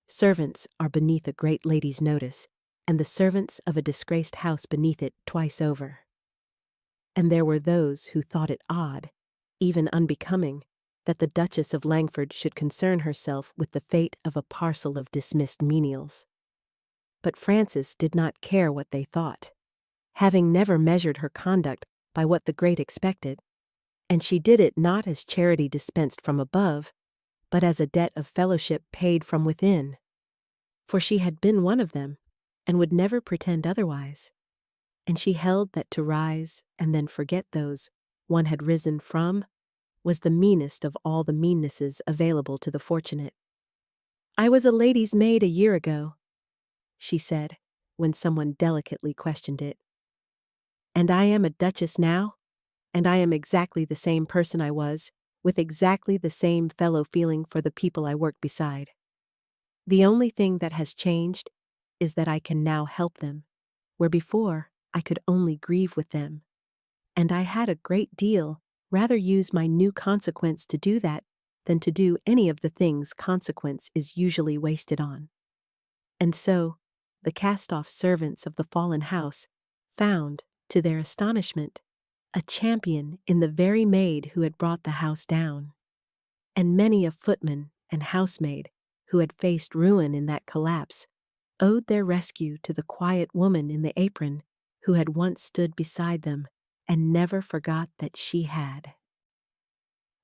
Servants are beneath a great lady's notice, and the servants of a disgraced house beneath it twice over. And there were those who thought it odd, even unbecoming, that the Duchess of Langford should concern herself with the fate of a parcel of dismissed menials. But Frances did not care what they thought, having never measured her conduct by what the great expected, and she did it not as charity dispensed from above, but as a debt of fellowship paid from within. For she had been one of them, and would never pretend otherwise, and she held that to rise and then forget those one had risen from was the meanest of all the meannesses available to the fortunate. "I was a lady's maid a year ago," she said, when someone delicately questioned it. "And I am a duchess now, and I am exactly the same person I was, with exactly the same fellow feeling for the people I work beside. The only thing that has changed is that I can now help them, where before I could only grieve with them. And I had a great deal rather use my new consequence to do that than to do any of the things consequence is usually wasted on." And so, the cast-off servants of the fallen house found, to their astonishment, a champion in the very maid who had brought the house down. And many a footman and housemaid who had faced ruin in that collapse owed their rescue to the quiet woman in the apron who had once stood beside them and never forgot that she had.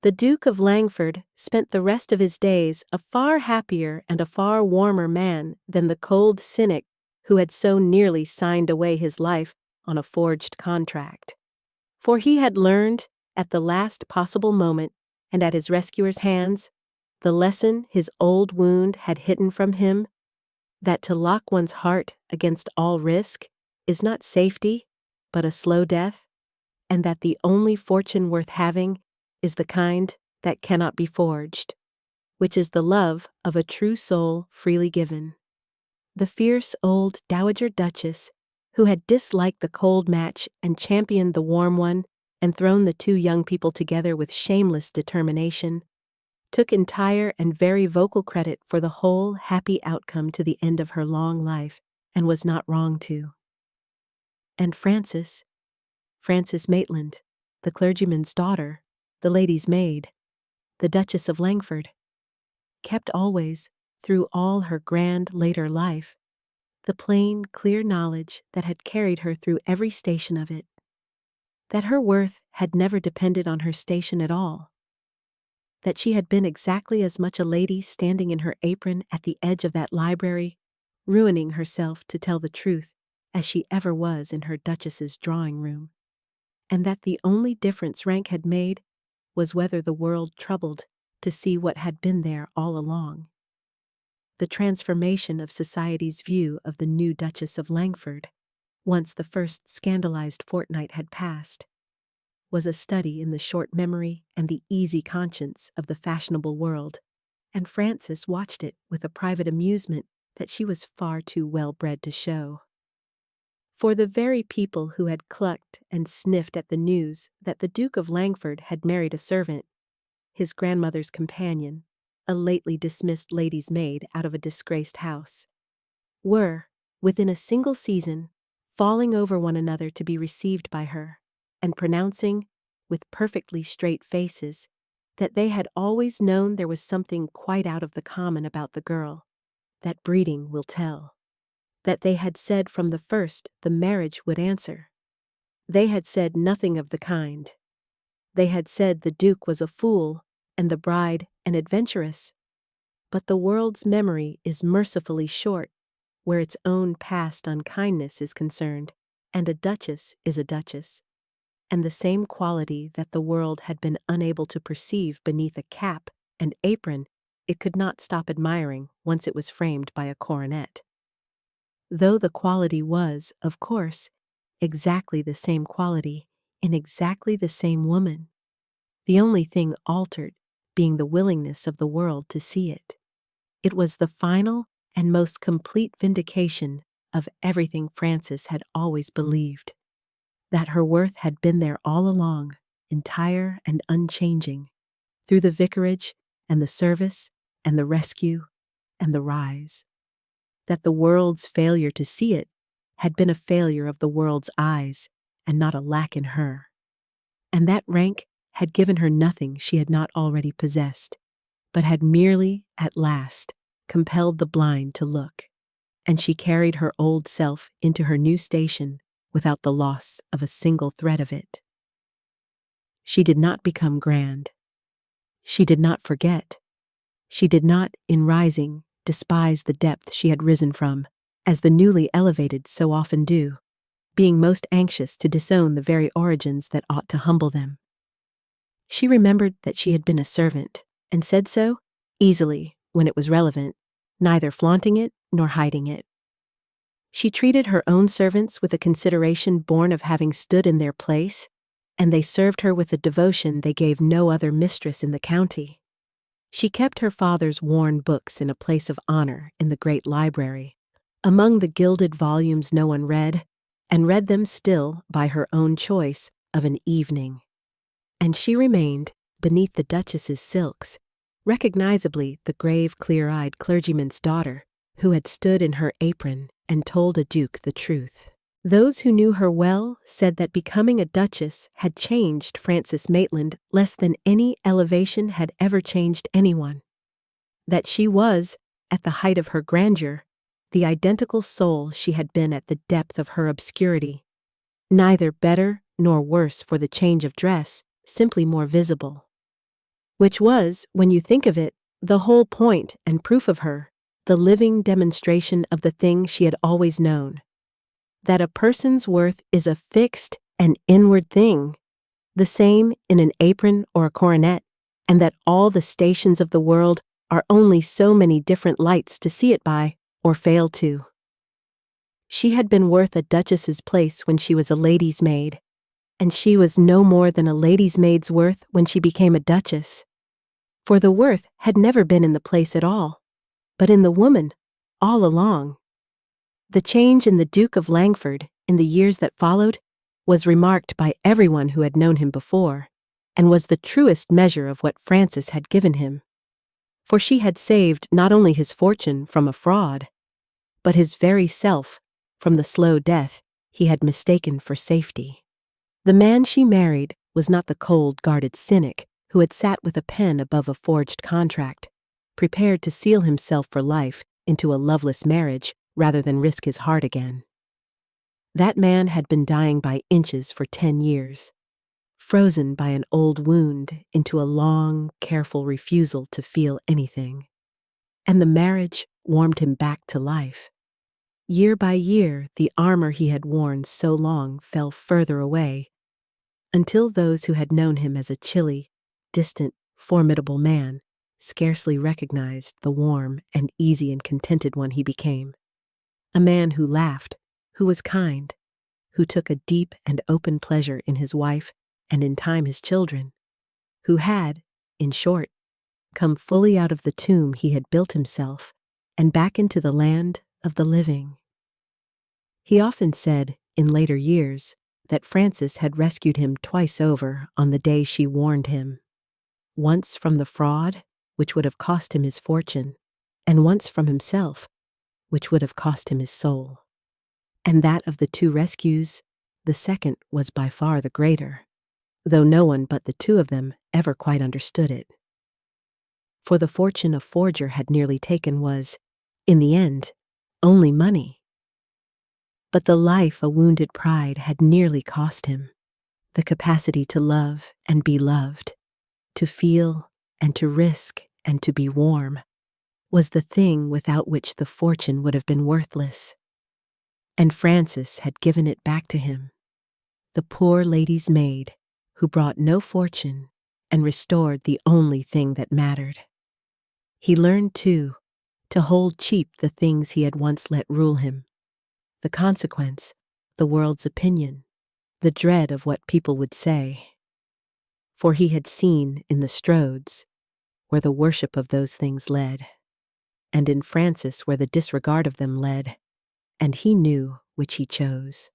The Duke of Langford spent the rest of his days a far happier and a far warmer man than the cold cynic who had so nearly signed away his life on a forged contract. For he had learned, at the last possible moment and at his rescuer's hands, the lesson his old wound had hidden from him, that to lock one's heart against all risk is not safety, but a slow death, and that the only fortune worth having is the kind that cannot be forged, which is the love of a true soul freely given. The fierce old dowager duchess, who had disliked the cold match and championed the warm one and thrown the two young people together with shameless determination, took entire and very vocal credit for the whole happy outcome to the end of her long life, and was not wrong to. And Frances Maitland, the clergyman's daughter, the lady's maid, the Duchess of Langford, kept always, through all her grand later life, the plain, clear knowledge that had carried her through every station of it. that her worth had never depended on her station at all, that she had been exactly as much a lady standing in her apron at the edge of that library, ruining herself to tell the truth, as she ever was in her duchess's drawing room, and that the only difference rank had made was whether the world troubled to see what had been there all along. The transformation of society's view of the new Duchess of Langford, once the first scandalized fortnight had passed, was a study in the short memory and the easy conscience of the fashionable world, and Frances watched it with a private amusement that she was far too well-bred to show. For the very people who had clucked and sniffed at the news that the Duke of Langford had married a servant, his grandmother's companion, a lately dismissed lady's maid out of a disgraced house, were, within a single season, falling over one another to be received by her, and pronouncing, with perfectly straight faces, that they had always known there was something quite out of the common about the girl, that breeding will tell, that they had said from the first the marriage would answer. They had said nothing of the kind. They had said the Duke was a fool, and the bride an adventuress. But the world's memory is mercifully short where its own past unkindness is concerned, and a duchess is a duchess, and the same quality that the world had been unable to perceive beneath a cap and apron it could not stop admiring once it was framed by a coronet. Though the quality was, of course, exactly the same quality in exactly the same woman, the only thing altered being the willingness of the world to see it. It was the final and most complete vindication of everything Frances had always believed, that her worth had been there all along, entire and unchanging, through the vicarage and the service and the rescue and the rise, that the world's failure to see it had been a failure of the world's eyes and not a lack in her, and that rank had given her nothing she had not already possessed, but had merely, at last, compelled the blind to look, and she carried her old self into her new station without the loss of a single thread of it. She did not become grand. She did not forget. She did not, in rising, despise the depth she had risen from, as the newly elevated so often do, being most anxious to disown the very origins that ought to humble them. She remembered that she had been a servant, and said so, easily, when it was relevant, neither flaunting it nor hiding it. She treated her own servants with a consideration born of having stood in their place, and they served her with a devotion they gave no other mistress in the county. She kept her father's worn books in a place of honor in the great library, among the gilded volumes no one read, and read them still by her own choice of an evening. And she remained, beneath the duchess's silks, recognizably the grave, clear-eyed clergyman's daughter, who had stood in her apron and told a duke the truth. Those who knew her well said that becoming a duchess had changed Frances Maitland less than any elevation had ever changed anyone. That she was, at the height of her grandeur, the identical soul she had been at the depth of her obscurity, neither better nor worse for the change of dress, simply more visible. Which was, when you think of it, the whole point and proof of her, the living demonstration of the thing she had always known, that a person's worth is a fixed and inward thing, the same in an apron or a coronet, and that all the stations of the world are only so many different lights to see it by, or fail to. She had been worth a duchess's place when she was a lady's maid, and she was no more than a lady's maid's worth when she became a duchess. For the worth had never been in the place at all, but in the woman, all along. The change in the Duke of Langford, in the years that followed, was remarked by everyone who had known him before, and was the truest measure of what Frances had given him. For she had saved not only his fortune from a fraud, but his very self from the slow death he had mistaken for safety. The man she married was not the cold, guarded cynic who had sat with a pen above a forged contract, prepared to seal himself for life into a loveless marriage rather than risk his heart again. That man had been dying by inches for 10 years, frozen by an old wound into a long, careful refusal to feel anything. And the marriage warmed him back to life. Year by year, the armor he had worn so long fell further away, until those who had known him as a chilly, distant, formidable man scarcely recognized the warm and easy and contented one he became. A man who laughed, who was kind, who took a deep and open pleasure in his wife and in time his children, who had, in short, come fully out of the tomb he had built himself and back into the land of the living. He often said, in later years, that Frances had rescued him twice over on the day she warned him. Once from the fraud, which would have cost him his fortune, and once from himself, which would have cost him his soul. And that of the two rescues, the second was by far the greater, though no one but the two of them ever quite understood it. For the fortune a forger had nearly taken was, in the end, only money. But the life a wounded pride had nearly cost him, the capacity to love and be loved, to feel and to risk and to be warm, was the thing without which the fortune would have been worthless. And Frances had given it back to him, the poor lady's maid, who brought no fortune and restored the only thing that mattered. He learned, too, to hold cheap the things he had once let rule him, the consequence, the world's opinion, the dread of what people would say. For he had seen in the Strodes where the worship of those things led, and in Frances where the disregard of them led, and he knew which he chose.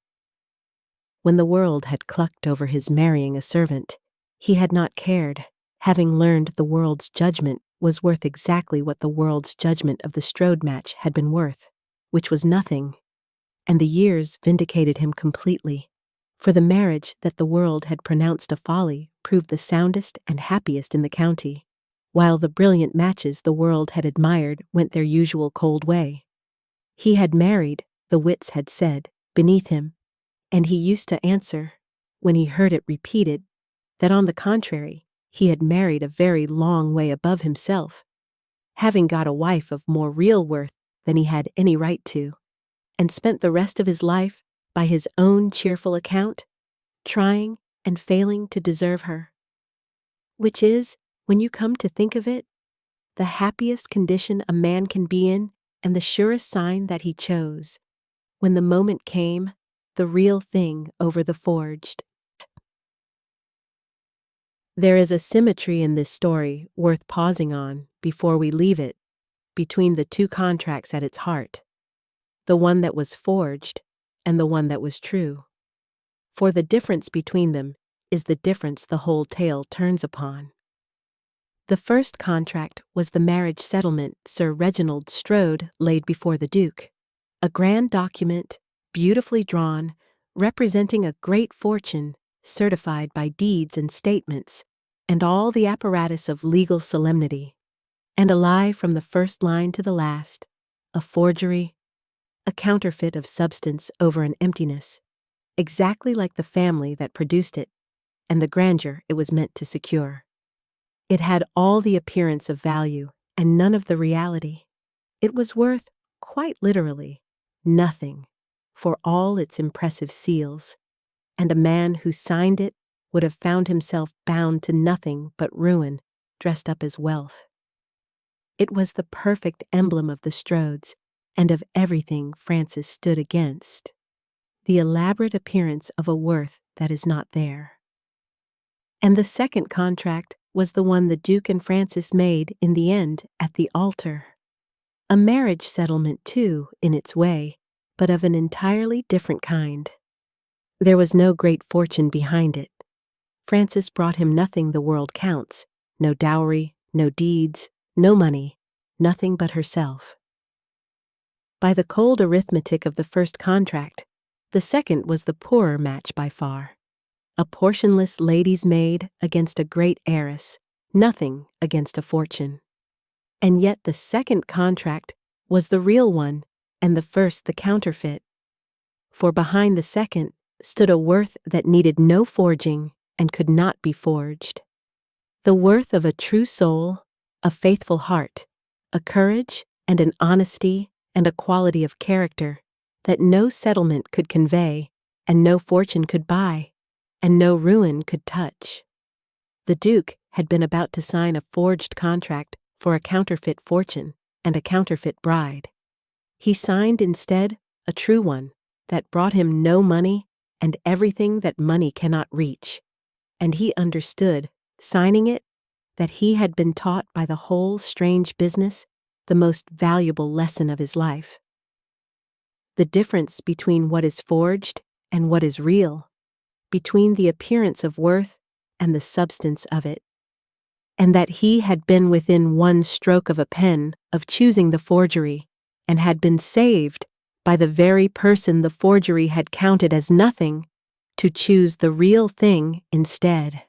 When the world had clucked over his marrying a servant, he had not cared, having learned the world's judgment was worth exactly what the world's judgment of the Strode match had been worth, which was nothing, and the years vindicated him completely, for the marriage that the world had pronounced a folly proved the soundest and happiest in the county, while the brilliant matches the world had admired went their usual cold way. He had married, the wits had said, beneath him, and he used to answer, when he heard it repeated, that on the contrary, he had married a very long way above himself, having got a wife of more real worth than he had any right to, and spent the rest of his life, by his own cheerful account, trying and failing to deserve her. Which is, when you come to think of it, the happiest condition a man can be in and the surest sign that he chose, when the moment came, the real thing over the forged. There is a symmetry in this story worth pausing on before we leave it, between the two contracts at its heart, the one that was forged and the one that was true. For the difference between them is the difference the whole tale turns upon. The first contract was the marriage settlement Sir Reginald Strode laid before the Duke, a grand document, beautifully drawn, representing a great fortune, certified by deeds and statements, and all the apparatus of legal solemnity, and a lie from the first line to the last, a forgery, a counterfeit of substance over an emptiness, exactly like the family that produced it, and the grandeur it was meant to secure. It had all the appearance of value and none of the reality. It was worth, quite literally, nothing, for all its impressive seals, and a man who signed it would have found himself bound to nothing but ruin, dressed up as wealth. It was the perfect emblem of the Strodes and of everything Frances stood against, the elaborate appearance of a worth that is not there. And the second contract was the one the Duke and Frances made in the end at the altar. A marriage settlement, too, in its way, but of an entirely different kind. There was no great fortune behind it. Frances brought him nothing the world counts, no dowry, no deeds, no money, nothing but herself. By the cold arithmetic of the first contract, the second was the poorer match by far. A portionless lady's maid against a great heiress, nothing against a fortune. And yet the second contract was the real one, and the first the counterfeit. For behind the second stood a worth that needed no forging, and could not be forged. The worth of a true soul, a faithful heart, a courage and an honesty and a quality of character that no settlement could convey, and no fortune could buy, and no ruin could touch. The Duke had been about to sign a forged contract for a counterfeit fortune and a counterfeit bride. He signed instead a true one that brought him no money and everything that money cannot reach, and he understood, signing it, that he had been taught by the whole strange business the most valuable lesson of his life. The difference between what is forged and what is real, between the appearance of worth and the substance of it, and that he had been within one stroke of a pen of choosing the forgery, and had been saved by the very person the forgery had counted as nothing to choose the real thing instead.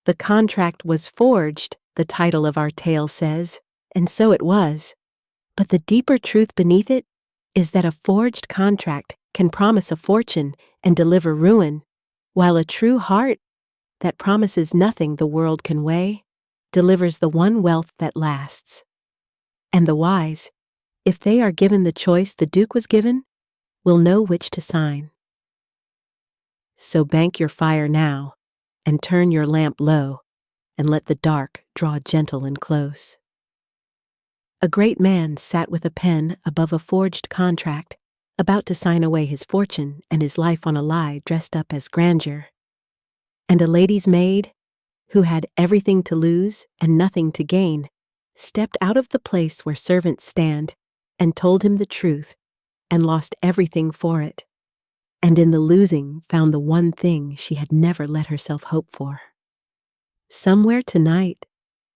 The contract was forged, the title of our tale says, and so it was. But the deeper truth beneath it is that a forged contract can promise a fortune and deliver ruin, while a true heart that promises nothing the world can weigh delivers the one wealth that lasts. And the wise, if they are given the choice the Duke was given, will know which to sign. So bank your fire now, and turn your lamp low, and let the dark draw gentle and close. A great man sat with a pen above a forged contract, about to sign away his fortune and his life on a lie dressed up as grandeur. And a lady's maid, who had everything to lose and nothing to gain, stepped out of the place where servants stand and told him the truth, and lost everything for it, and in the losing found the one thing she had never let herself hope for. Somewhere tonight,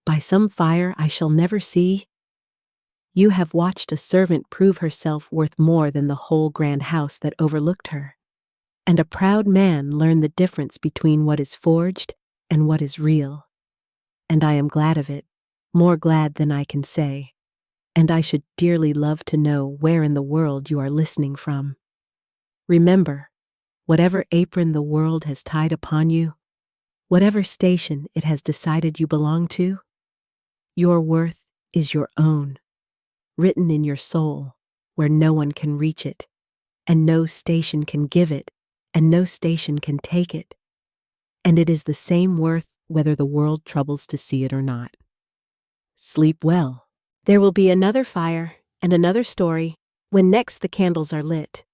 by some fire I shall never see, you have watched a servant prove herself worth more than the whole grand house that overlooked her, and a proud man learn the difference between what is forged and what is real. And I am glad of it, more glad than I can say, and I should dearly love to know where in the world you are listening from. Remember, whatever apron the world has tied upon you, whatever station it has decided you belong to, your worth is your own, written in your soul, where no one can reach it, and no station can give it, and no station can take it. And it is the same worth whether the world troubles to see it or not. Sleep well. There will be another fire and another story when next the candles are lit.